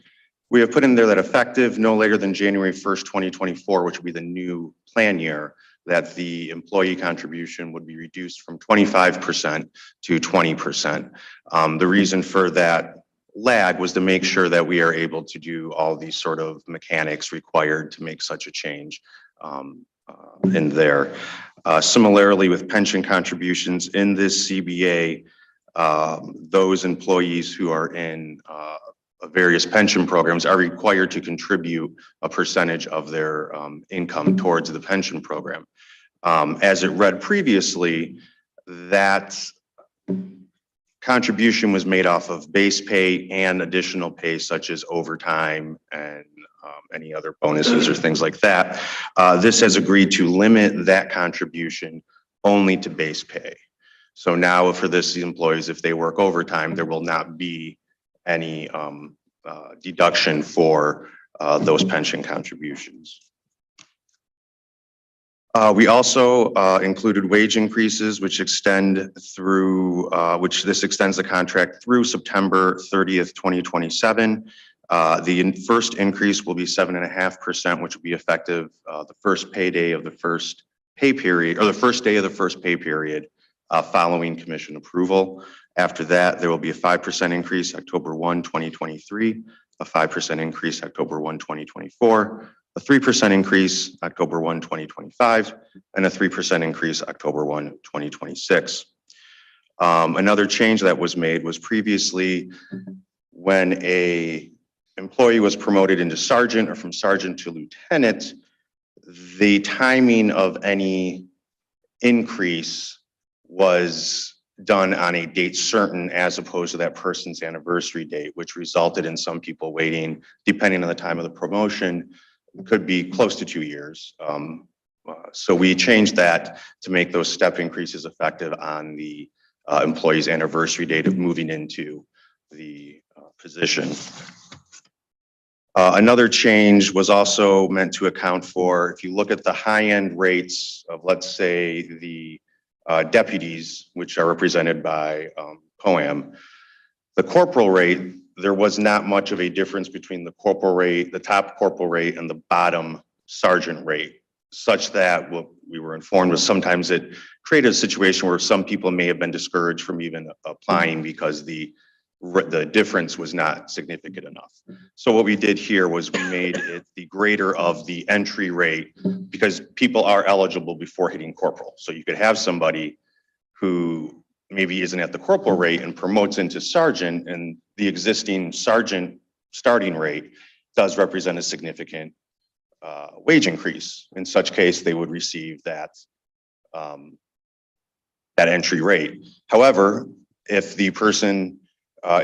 we have put in there that effective no later than January 1st, 2024, which would be the new plan year, that the employee contribution would be reduced from 25% to 20%. The reason for that lag was to make sure that we are able to do all these sort of mechanics required to make such a change in there. Similarly, with pension contributions in this CBA, those employees who are in various pension programs are required to contribute a percentage of their income towards the pension program. As it read previously, that contribution was made off of base pay and additional pay such as overtime and any other bonuses or things like that. This has agreed to limit that contribution only to base pay. So now for this, the employees, if they work overtime, there will not be any deduction for those pension contributions. We also included wage increases, which extend through, which this extends the contract through September 30th, 2027. The first increase will be 7.5%, which will be effective the first payday of the first pay period, or the first day of the first pay period following commission approval. After that, there will be a 5% increase October 1, 2023, a 5% increase October 1, 2024, a 3% increase October 1, 2025, and a 3% increase October 1, 2026. Another change that was made was previously when a employee was promoted into sergeant or from sergeant to lieutenant, the timing of any increase was done on a date certain as opposed to that person's anniversary date, which resulted in some people waiting, depending on the time of the promotion, could be close to 2 years. So we changed that to make those step increases effective on the employee's anniversary date of moving into the position. Another change was also meant to account for, if you look at the high-end rates of, let's say, the deputies, which are represented by POAM, the corporal rate, there was not much of a difference between the corporal rate, the top corporal rate, and the bottom sergeant rate, such that what we were informed was sometimes it created a situation where some people may have been discouraged from even applying because the difference was not significant enough. So what we did here was we made it the greater of the entry rate because people are eligible before hitting corporal. So you could have somebody who maybe isn't at the corporal rate and promotes into sergeant, and the existing sergeant starting rate does represent a significant wage increase. In such case, they would receive that entry rate. However, if the person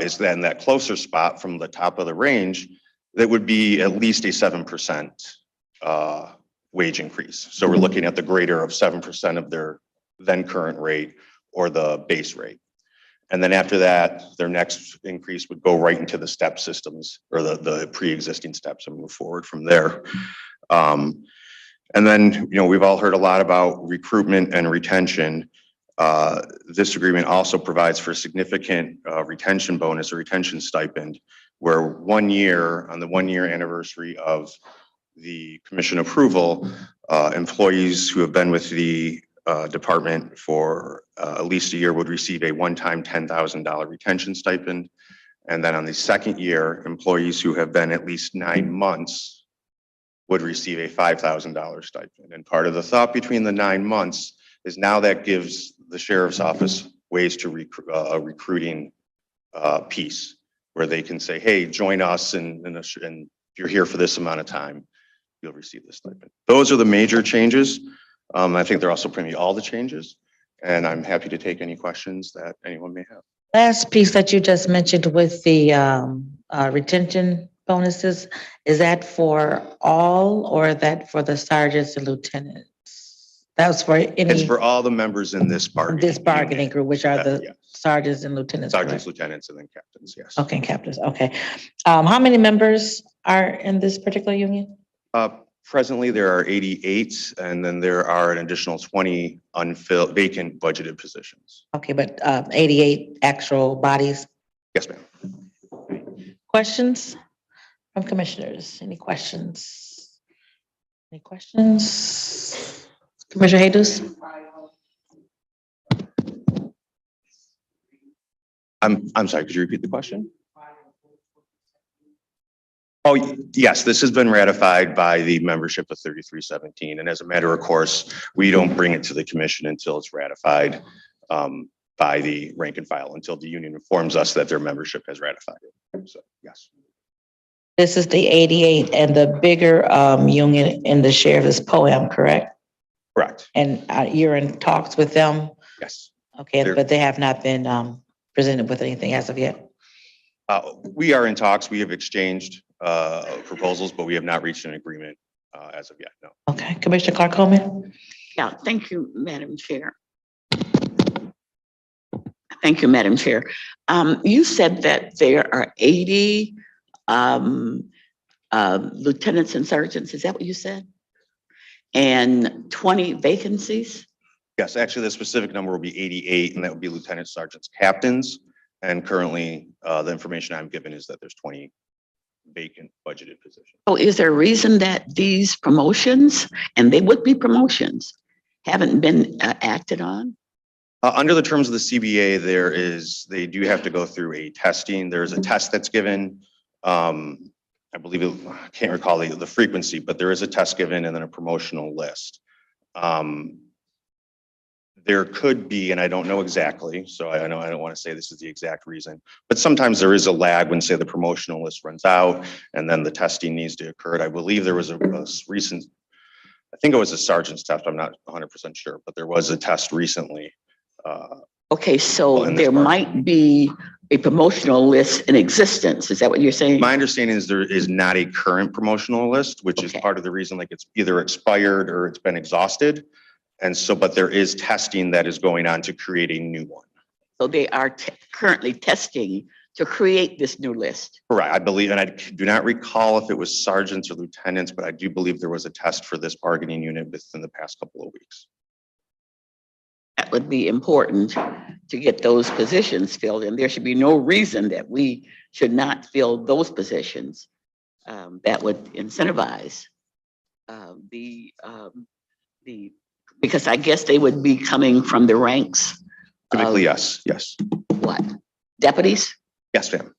is then that closer spot from the top of the range, that would be at least a 7% wage increase. So we're looking at the greater of 7% of their then current rate or the base rate. And then after that, their next increase would go right into the step systems or the pre-existing steps and move forward from there. And then, we've all heard a lot about recruitment and retention. This agreement also provides for significant retention bonus or retention stipend, where on the 1-year anniversary of the commission approval, employees who have been with the department for at least a year would receive a one-time $10,000 retention stipend. And then on the second year, employees who have been at least 9 months would receive a $5,000 stipend. And part of the thought between the 9 months is now that gives the sheriff's office ways to a recruiting piece where they can say, hey, join us, and if you're here for this amount of time, you'll receive this stipend. Those are the major changes. I think they're also pretty all the changes, and I'm happy to take any questions that anyone may have. Last piece that you just mentioned with the retention bonuses, is that for all or is that for the sergeants and lieutenants? That was for It's any, for all the members in this bargaining group, which are the Yeah. sergeants and lieutenants, Sergeants, correct? lieutenants, and then captains, yes. Okay, captains, okay. How many members are in this particular union? Presently, there are 88, and then there are an additional 20 unfilled, vacant budgeted positions. Okay, but 88 actual bodies. Yes, ma'am. Questions from commissioners? Any questions? Any questions? Commissioner Jesus? I'm sorry, could you repeat the question? Oh, yes, this has been ratified by the membership of 3317. And as a matter of course, we don't bring it to the commission until it's ratified by the rank and file, until the union informs us that their membership has ratified it. So, yes. This is the 88 and the bigger union in the sheriff is POAM, correct? Correct. And you're in talks with them? Yes. Okay, but they have not been presented with anything as of yet? We are in talks. We have exchanged proposals, but we have not reached an agreement as of yet, no. Okay, Commissioner Clark Coleman? Yeah, thank you, Madam Chair. Thank you, Madam Chair. You said that there are 80 lieutenants and sergeants. Is that what you said? And 20 vacancies? Yes, actually, the specific number will be 88, and that would be lieutenants, sergeants, captains. And currently, the information I'm given is that there's 20 vacant budgeted positions. So is there a reason that these promotions, and they would be promotions, haven't been acted on? Under the terms of the CBA, they do have to go through a testing. There's a test that's given. I believe I can't recall the frequency, but there is a test given and then a promotional list. There could be, and I don't know exactly, so I know I don't want to say this is the exact reason, but sometimes there is a lag when, say, the promotional list runs out and then the testing needs to occur. I believe there was a recent, I think it was a sergeant's test, I'm not 100% sure, but there was a test recently. Okay, so in this there part. might be a promotional list in existence. Is that what you're saying? My understanding is there is not a current promotional list, which is Okay. part of the reason, like it's either expired or it's been exhausted. And so, but there is testing that is going on to create a new one. So they are currently testing to create this new list. Correct, I believe, and I do not recall if it was sergeants or lieutenants, but I do believe there was a test for this bargaining unit within the past couple of weeks. That would be important to get those positions filled, and there should be no reason that we should not fill those positions. That would incentivize the because I guess they would be coming from the ranks. Typically, of yes. What? Deputies? Yes, ma'am.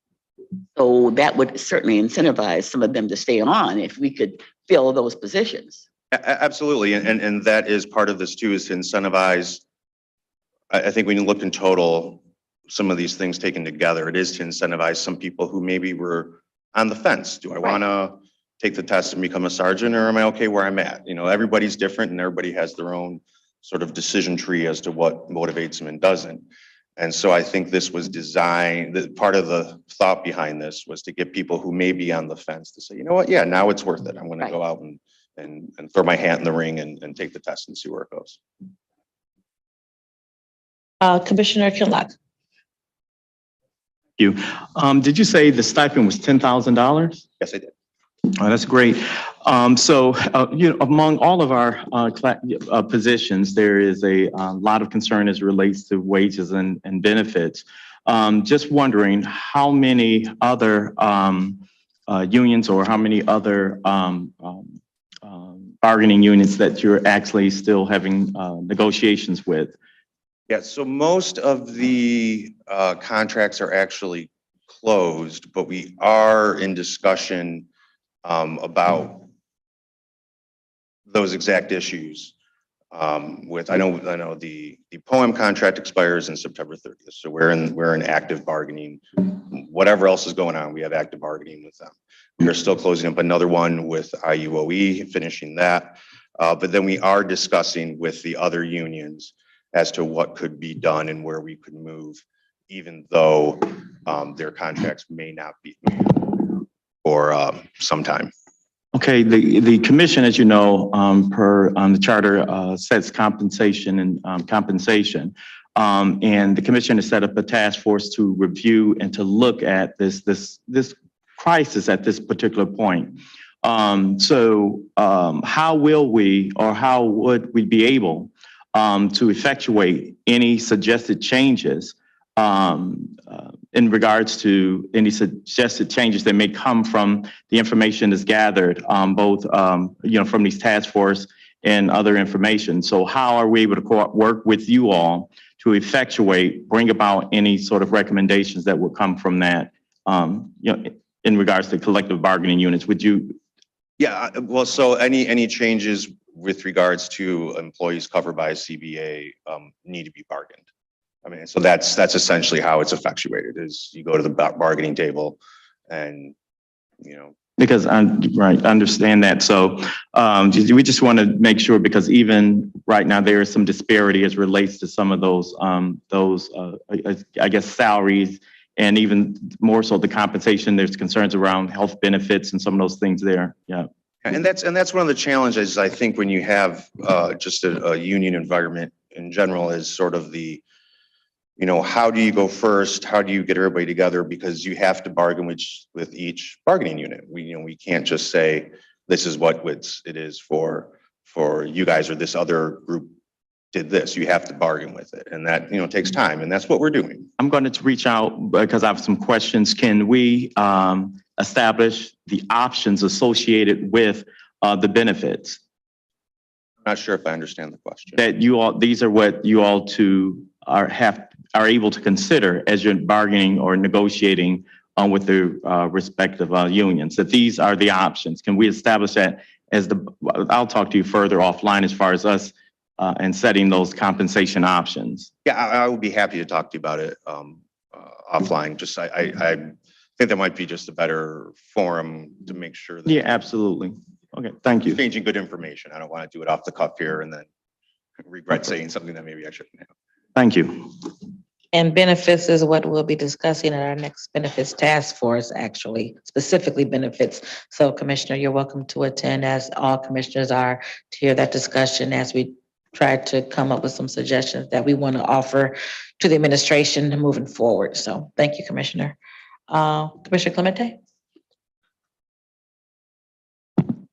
So that would certainly incentivize some of them to stay on if we could fill those positions. Absolutely, and that is part of this too, is to incentivize. I think when you look in total, some of these things taken together, it is to incentivize some people who maybe were on the fence. Do I want to take the test and become a sergeant, or am I okay where I'm at? You know, everybody's different and everybody has their own sort of decision tree as to what motivates them and doesn't. And so I think this was designed, that part of the thought behind this was to get people who may be on the fence to say, you know what, yeah, now it's worth it. I'm going to go out and throw my hat in the ring and take the test and see where it goes. Commissioner Killock. You. Did you say the stipend was $10,000? Yes, I did. Oh, that's great. So, among all of our positions, there is a lot of concern as it relates to wages and benefits. Just wondering how many other unions or how many other bargaining units that you're actually still having negotiations with? Yeah, so most of the contracts are actually closed, but we are in discussion about those exact issues. With I know the POEM contract expires in September 30th, so we're in active bargaining. Whatever else is going on, we have active bargaining with them. We are still closing up another one with IUOE, finishing that, but then we are discussing with the other unions as to what could be done and where we could move, even though their contracts may not be for some time. Okay, the commission, as you know, per the charter, sets compensation and compensation. And the commission has set up a task force to review and to look at this crisis at this particular point. So how will we, or how would we be able to effectuate any suggested changes in regards to any suggested changes that may come from the information that's gathered, both from these task force and other information. So how are we able to work with you all to effectuate, bring about any sort of recommendations that will come from that, in regards to collective bargaining units? Would you? Yeah, well, so any changes with regards to employees covered by a CBA need to be bargained. I mean, so that's essentially how it's effectuated, is you go to the bargaining table and, Because I understand that. So we just want to make sure, because even right now there is some disparity as relates to some of those I guess salaries, and even more so the compensation. There's concerns around health benefits and some of those things there. Yeah. And that's one of the challenges, I think, when you have just a union environment in general, is sort of the, how do you go first? How do you get everybody together? Because you have to bargain with each bargaining unit. We can't just say, this is what it is for you guys, or this other group did this. You have to bargain with it. And that, takes time. And that's what we're doing. I'm going to reach out because I have some questions. Can we establish the options associated with the benefits? I'm not sure if I understand the question. That these are what you all are able to consider as you're bargaining or negotiating with the respective unions, that these are the options. Can we establish that I'll talk to you further offline as far as us and setting those compensation options? Yeah, I would be happy to talk to you about it offline. Just I think that might be just a better forum to make sure that. Yeah, absolutely. Okay, thank you. Exchanging good information. I don't want to do it off the cuff here and then regret saying something that maybe I shouldn't have. Thank you. And benefits is what we'll be discussing at our next benefits task force, actually, specifically benefits. So Commissioner, you're welcome to attend, as all commissioners are, to hear that discussion as we try to come up with some suggestions that we want to offer to the administration moving forward. So thank you, Commissioner. Commissioner Clemente?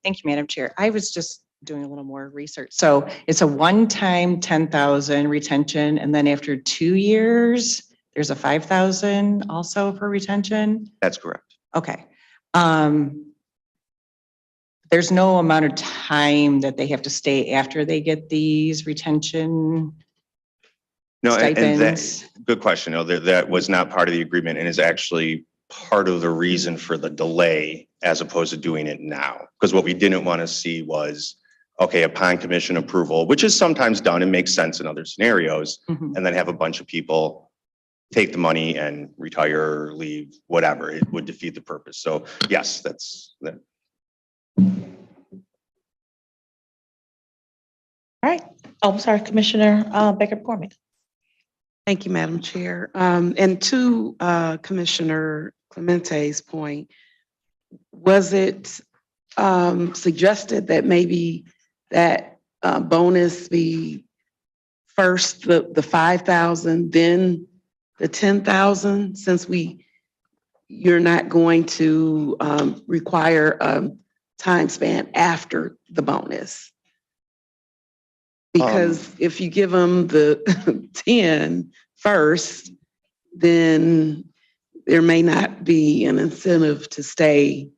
Thank you, Madam Chair. I was just doing a little more research. So it's a one-time 10,000 retention, and then after 2 years, there's a 5,000 also for retention? That's correct. Okay. There's no amount of time that they have to stay after they get these retention No, and stipends? good question. No, that was not part of the agreement and is actually part of the reason for the delay as opposed to doing it now. Because what we didn't want to see was, okay, upon commission approval, which is sometimes done and makes sense in other scenarios, Mhm. and then have a bunch of people take the money and retire, leave, whatever. It would defeat the purpose. So yes, that's that. All right. Oh, I'm sorry, Commissioner Baker McCormick. Thank you, Madam Chair. And to Commissioner Clemente's point, was it suggested that maybe that bonus be first the 5,000, then the 10,000, since you're not going to require a time span after the bonus? Because if you give them the 10 first, then there may not be an incentive to stay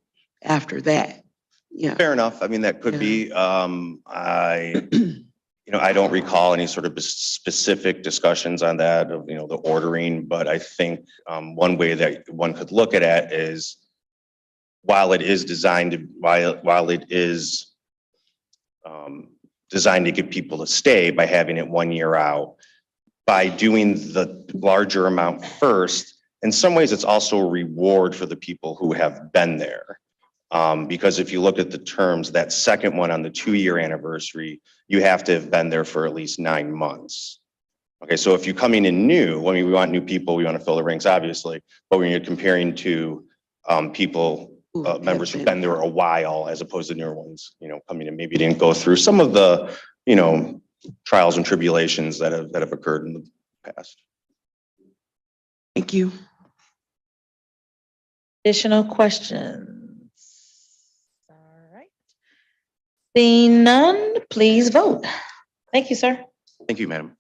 after that. Yeah. Fair enough. I mean, that could be, I don't recall any sort of specific discussions on that of, the ordering, but I think one way that one could look at it is while it is designed to get people to stay by having it 1 year out, by doing the larger amount first, in some ways, it's also a reward for the people who have been there. Because if you look at the terms, that second one on the 2-year anniversary, you have to have been there for at least 9 months. Okay, so if you're coming in new, I mean, we want new people, we want to fill the ranks, obviously, but when you're comparing to people, members who've been there a while, as opposed to newer ones, coming in, maybe didn't go through some of the, trials and tribulations that have occurred in the past. Thank you. Additional questions? All right. Seeing none, please vote. Thank you, sir. Thank you, madam.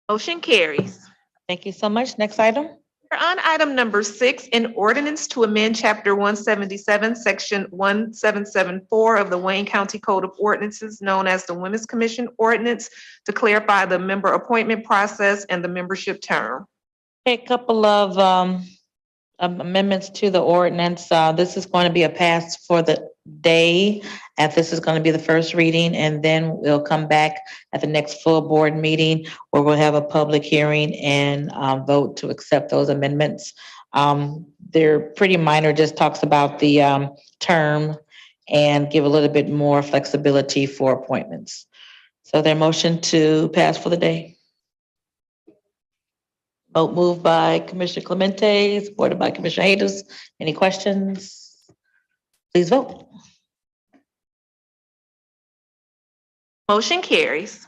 Motion carries. Thank you so much. Next item. We're on item number 6, an ordinance to amend chapter 177, section 1774 of the Wayne County Code of Ordinances, known as the Women's Commission Ordinance, to clarify the member appointment process and the membership term. A couple of amendments to the ordinance. This is going to be a pass for the day, and this is going to be the first reading, and then we'll come back at the next full board meeting where we'll have a public hearing and vote to accept those amendments. They're pretty minor, just talks about the term and give a little bit more flexibility for appointments. So their motion to pass for the day. Vote moved by Commissioner Clemente, supported by Commissioner Hayes. Any questions? Please vote. Motion carries.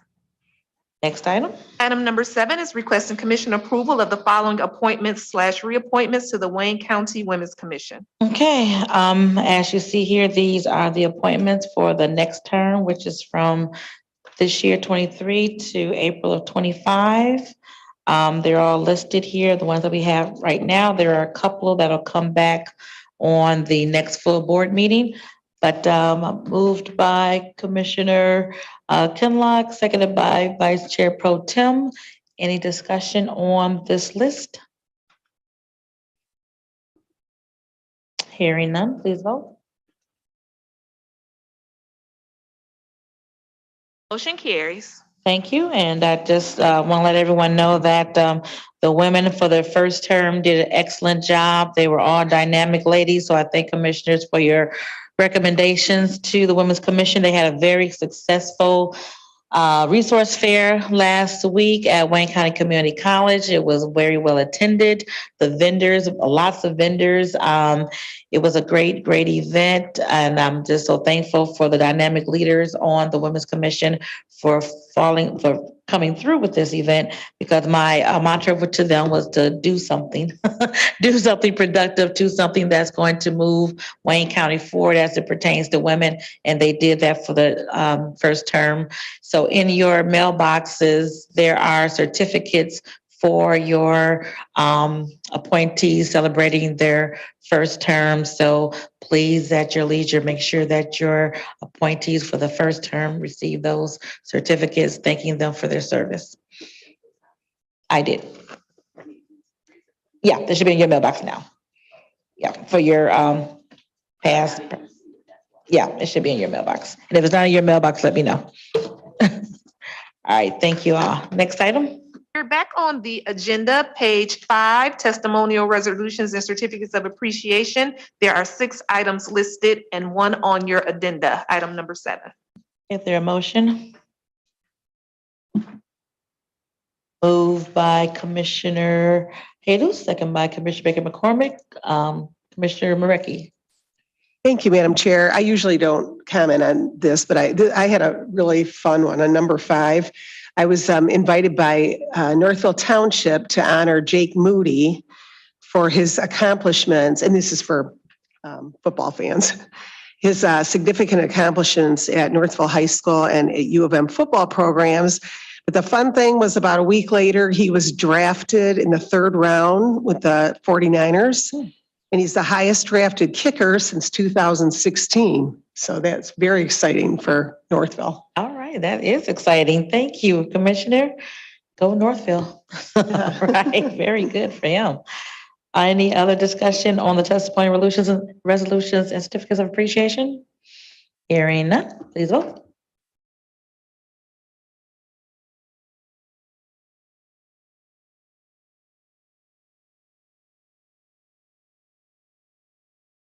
Next item. Item number 7 is requesting commission approval of the following appointments/reappointments to the Wayne County Women's Commission. Okay, as you see here, these are the appointments for the next term, which is from this year 23 to April of 25. They're all listed here, the ones that we have right now. There are a couple that'll come back on the next full board meeting, but moved by Commissioner Kinlock, seconded by Vice Chair Pro Tem. Any discussion on this list? Hearing none, please vote. Motion carries. Thank you. And I just want to let everyone know that the women for their first term did an excellent job. They were all dynamic ladies. So I thank commissioners for your recommendations to the Women's Commission. They had a very successful resource fair last week at Wayne County Community College. It was very well attended. The vendors, lots of vendors. It was a great, great event. And I'm just so thankful for the dynamic leaders on the Women's Commission for coming through with this event, because my mantra to them was to do something, do something productive, do something that's going to move Wayne County forward as it pertains to women. And they did that for the first term. So in your mailboxes, there are certificates for your appointees celebrating their first term. So please, at your leisure, make sure that your appointees for the first term receive those certificates, thanking them for their service. I did. Yeah, they should be in your mailbox now. Yeah, for your past. Yeah, it should be in your mailbox. And if it's not in your mailbox, let me know. All right, thank you all. Next item. We're back on the agenda, page 5, testimonial resolutions and certificates of appreciation. There are 6 items listed and 1 on your addenda, item number 7. Is there a motion? Moved by Commissioner Jesus, second by Commissioner Baker McCormick. Commissioner Marecki. Thank you, Madam Chair. I usually don't comment on this, but I had a really fun one on number 5. I was invited by Northville Township to honor Jake Moody for his accomplishments, and this is for football fans, his significant accomplishments at Northville High School and at U of M football programs. But the fun thing was about a week later, he was drafted in the 3rd round with the 49ers. And he's the highest drafted kicker since 2016. So that's very exciting for Northville. All right, that is exciting. Thank you, Commissioner. Go Northville. Right, very good for him. Any other discussion on the testimony resolutions and certificates of appreciation? Hearing none, please vote.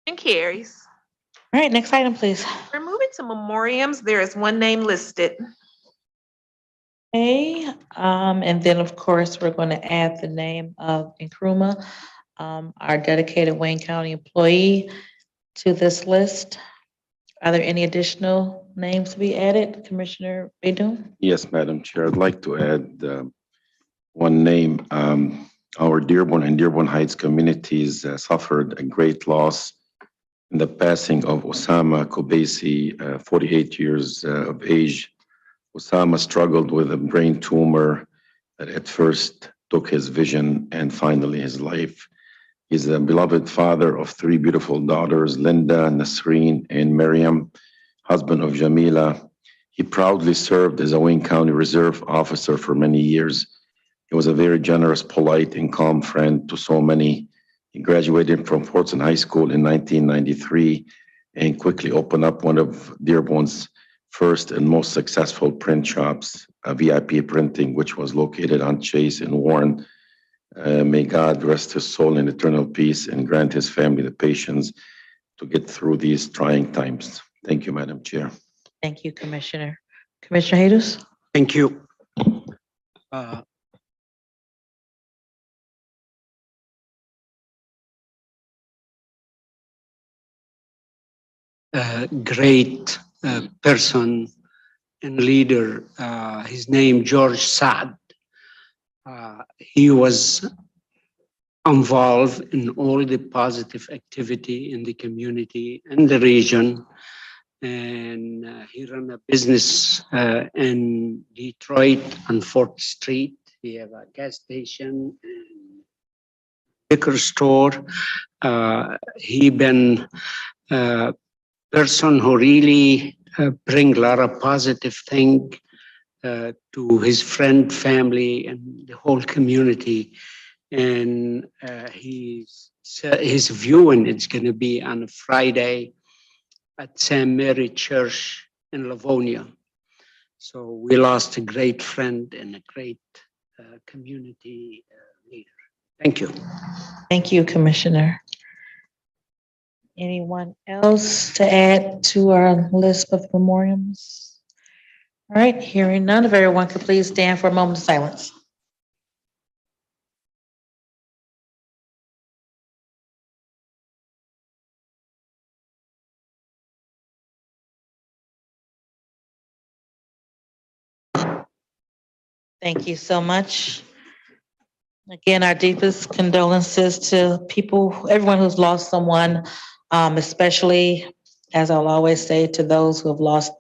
And carries. All right, next item, please. We're moving to memoriams. There is 1 name listed. Okay, and then of course, we're going to add the name of Nkrumah, our dedicated Wayne County employee, to this list. Are there any additional names to be added, Commissioner Baydun? Yes, Madam Chair, I'd like to add one name. Our Dearborn and Dearborn Heights communities suffered a great loss in the passing of Osama Kobaisi, 48 years of age. Osama struggled with a brain tumor that at first took his vision and finally his life. He's a beloved father of 3 beautiful daughters, Linda, Nasreen, and Miriam, husband of Jamila. He proudly served as a Wayne County Reserve officer for many years. He was a very generous, polite, and calm friend to so many. He graduated from Fortson High School in 1993 and quickly opened up one of Dearborn's first and most successful print shops, VIP Printing, which was located on Chase in Warren. May God rest his soul in eternal peace and grant his family the patience to get through these trying times. Thank you, Madam Chair. Thank you, Commissioner. Commissioner Jesus? Thank you. Great person and leader. His name, George Saad. He was involved in all the positive activity in the community and the region. And he ran a business in Detroit on 4th Street. He have a gas station and liquor store. He been person who really bring a lot of positive thing to his friend, family, and the whole community. And his viewing is going to be on a Friday at St. Mary Church in Livonia. So we lost a great friend and a great community leader. Thank you. Thank you, Commissioner. Anyone else to add to our list of memoriams? All right, hearing none, if everyone could please stand for a moment of silence. Thank you so much. Again, our deepest condolences to people, everyone who's lost someone, especially, as I'll always say, to those who have lost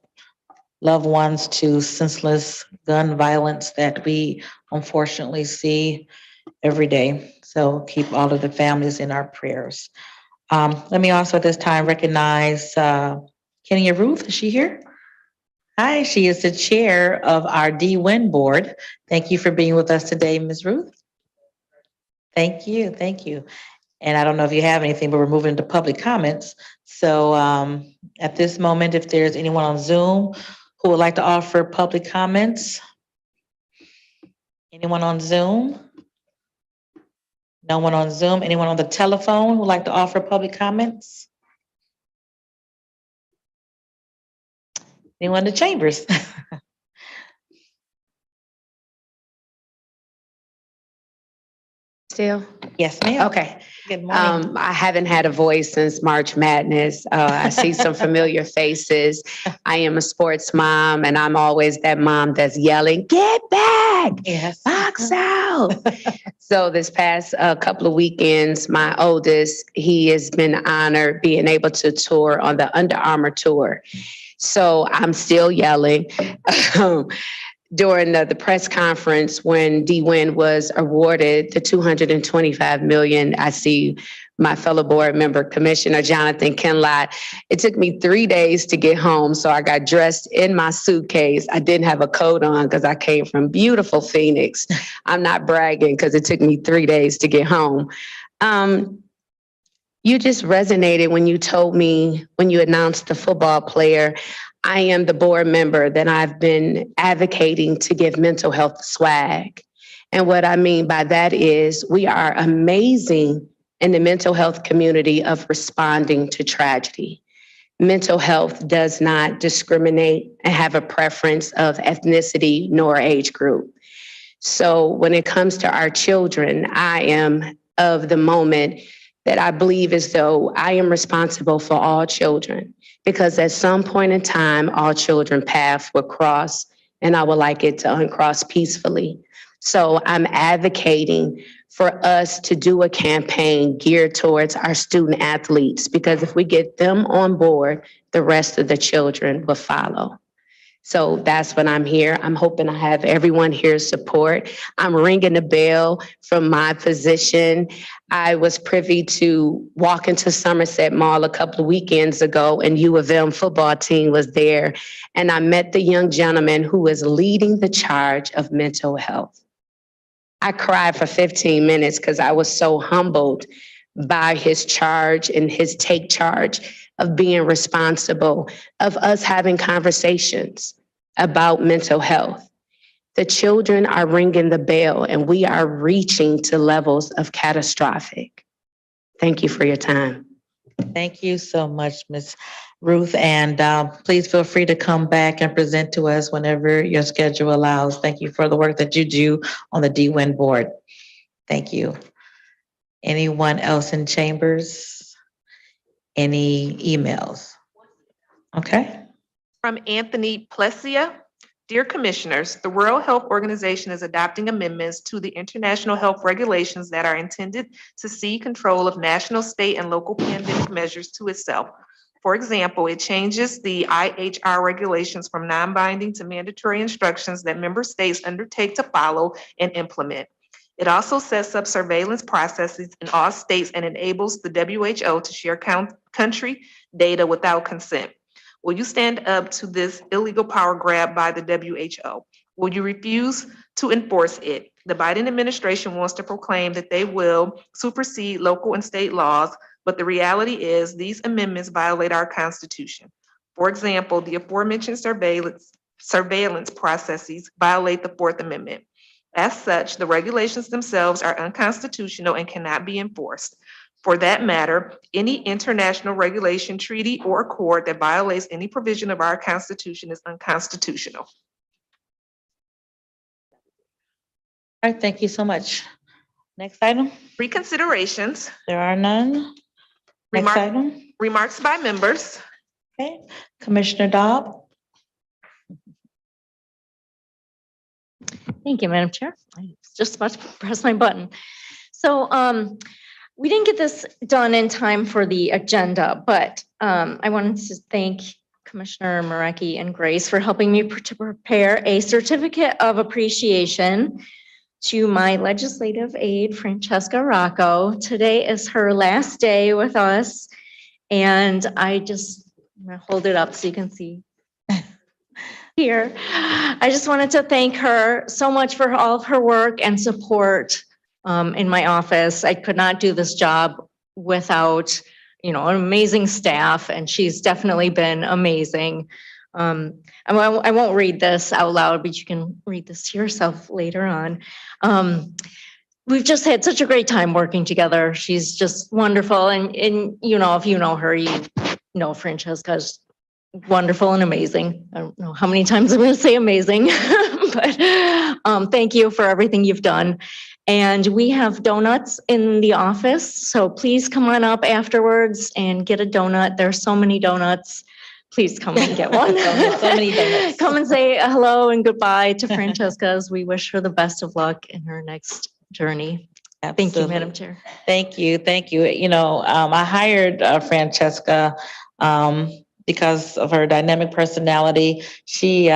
loved ones to senseless gun violence that we unfortunately see every day. So keep all of the families in our prayers. Let me also at this time recognize Kenya Ruth. Is she here? Hi, she is the chair of our DWIN board. Thank you for being with us today, Ms. Ruth. Thank you, thank you. And I don't know if you have anything, but we're moving into public comments. So at this moment, if there's anyone on Zoom who would like to offer public comments? Anyone on Zoom? No one on Zoom? Anyone on the telephone who would like to offer public comments? Anyone in the chambers? Still? Yes, ma'am. Okay. Good morning. I haven't had a voice since March Madness. I see some familiar faces. I am a sports mom, and I'm always that mom that's yelling, "Get back! Yes. Box out!" So this past couple of weekends, my oldest, he has been honored being able to tour on the Under Armour tour. So I'm still yelling. During the press conference when DWIN was awarded the $225 million, I see my fellow board member, Commissioner Jonathan Kenlott. It took me 3 days to get home, so I got dressed in my suitcase. I didn't have a coat on because I came from beautiful Phoenix. I'm not bragging because it took me 3 days to get home. You just resonated when you told me, when you announced the football player. I am the board member that I've been advocating to give mental health swag. And what I mean by that is we are amazing in the mental health community of responding to tragedy. Mental health does not discriminate and have a preference of ethnicity nor age group. So when it comes to our children, I am of the moment that I believe as though I am responsible for all children. Because at some point in time, all children paths will cross, and I would like it to uncross peacefully. So I'm advocating for us to do a campaign geared towards our student athletes, because if we get them on board, the rest of the children will follow. So that's when I'm here. I'm hoping I have everyone here's support. I'm ringing the bell from my position. I was privy to walk into Somerset Mall a couple of weekends ago, and U of M football team was there. And I met the young gentleman who was leading the charge of mental health. I cried for 15 minutes because I was so humbled by his charge and his take charge of being responsible, of us having conversations about mental health. The children are ringing the bell, and we are reaching to levels of catastrophic. Thank you for your time. Thank you so much, Ms. Ruth, and please feel free to come back and present to us whenever your schedule allows. Thank you for the work that you do on the DWIN board. Thank you. Anyone else in chambers? Any emails? Okay. From Anthony Plessia. Dear Commissioners, the World Health Organization is adopting amendments to the international health regulations that are intended to cede control of national, state, and local pandemic measures to itself. For example, it changes the IHR regulations from non-binding to mandatory instructions that member states undertake to follow and implement. It also sets up surveillance processes in all states and enables the WHO to share country data without consent. Will you stand up to this illegal power grab by the WHO? Will you refuse to enforce it? The Biden administration wants to proclaim that they will supersede local and state laws, but the reality is these amendments violate our Constitution. For example, the aforementioned surveillance processes violate the Fourth Amendment. As such, the regulations themselves are unconstitutional and cannot be enforced. for that matter, any international regulation, treaty, or accord that violates any provision of our Constitution is unconstitutional. All right, thank you so much. Next item, Reconsiderations, there are none. Next Remark- item, remarks by members. okay, Commissioner Dobb. Thank you, Madam Chair. I was just about to press my button. So we didn't get this done in time for the agenda, but I wanted to thank Commissioner Marecki and Grace for helping me to prepare a certificate of appreciation to my legislative aide, Francesca Rocco. Today is her last day with us, and I'm gonna hold it up so you can see here. I just wanted to thank her so much for all of her work and support in my office. I could not do this job without, an amazing staff, and she's definitely been amazing. I won't read this out loud, but you can read this to yourself later on. We've just had such a great time working together. She's just wonderful. And if you know her, you know Francesca's wonderful and amazing. I don't know how many times I'm going to say amazing, but thank you for everything you've done. And we have donuts in the office, so please come on up afterwards and get a donut. There's so many donuts. Please come and get one. So many donuts. Come and say hello and goodbye to Francesca as we wish her the best of luck in her next journey. Thank you, Absolutely. Madam Chair. Thank you, thank you. I hired Francesca because of her dynamic personality. She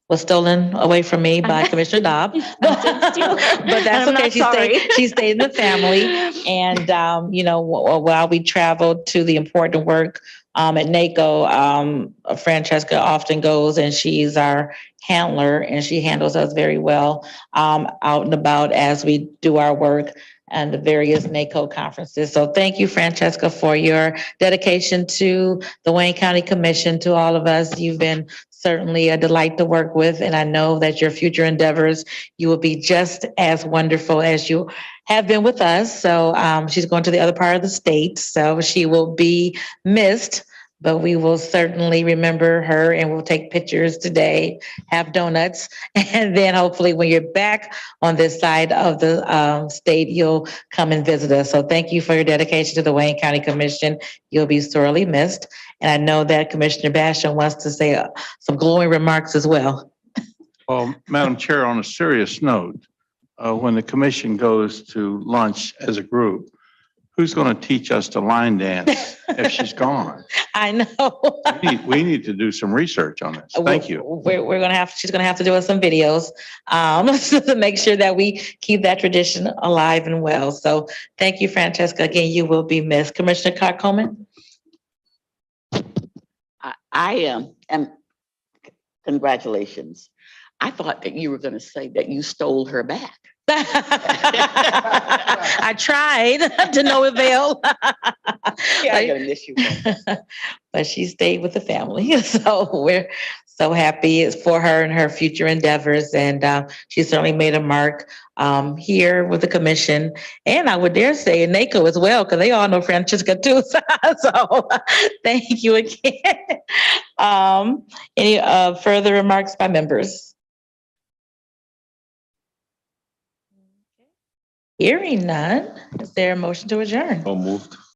was stolen away from me by Commissioner Dobb. But that's I'm okay. not sorry. She stayed in the family. And, while we traveled to the important work at NACO, Francesca often goes and she's our handler and she handles us very well out and about as we do our work and the various NACO conferences. So thank you, Francesca, for your dedication to the Wayne County Commission, to all of us. You've been certainly a delight to work with, and I know that your future endeavors, you will be just as wonderful as you have been with us. So she's going to the other part of the state, so she will be missed, but we will certainly remember her and we'll take pictures today, have donuts, and then hopefully when you're back on this side of the state, you'll come and visit us. So thank you for your dedication to the Wayne County Commission. You'll be sorely missed. And I know that Commissioner Basham wants to say some glowing remarks as well. Well, Madam Chair, on a serious note, when the commission goes to lunch as a group, who's going to teach us to line dance if she's gone? I know. We need to do some research on this. Thank you. She's gonna have to do us some videos to make sure that we keep that tradition alive and well. So thank you, Francesca. Again, you will be missed. Commissioner Coleman. I am, congratulations. I thought that you were going to say that you stole her back. I tried to no avail. Yeah, I'm going to miss you. But she stayed with the family. So we're so happy for her and her future endeavors. And she certainly made a mark here with the commission. And I would dare say in NACO as well, because they all know Francesca too. So thank you again. Any further remarks by members? Hearing none, is there a motion to adjourn? So moved.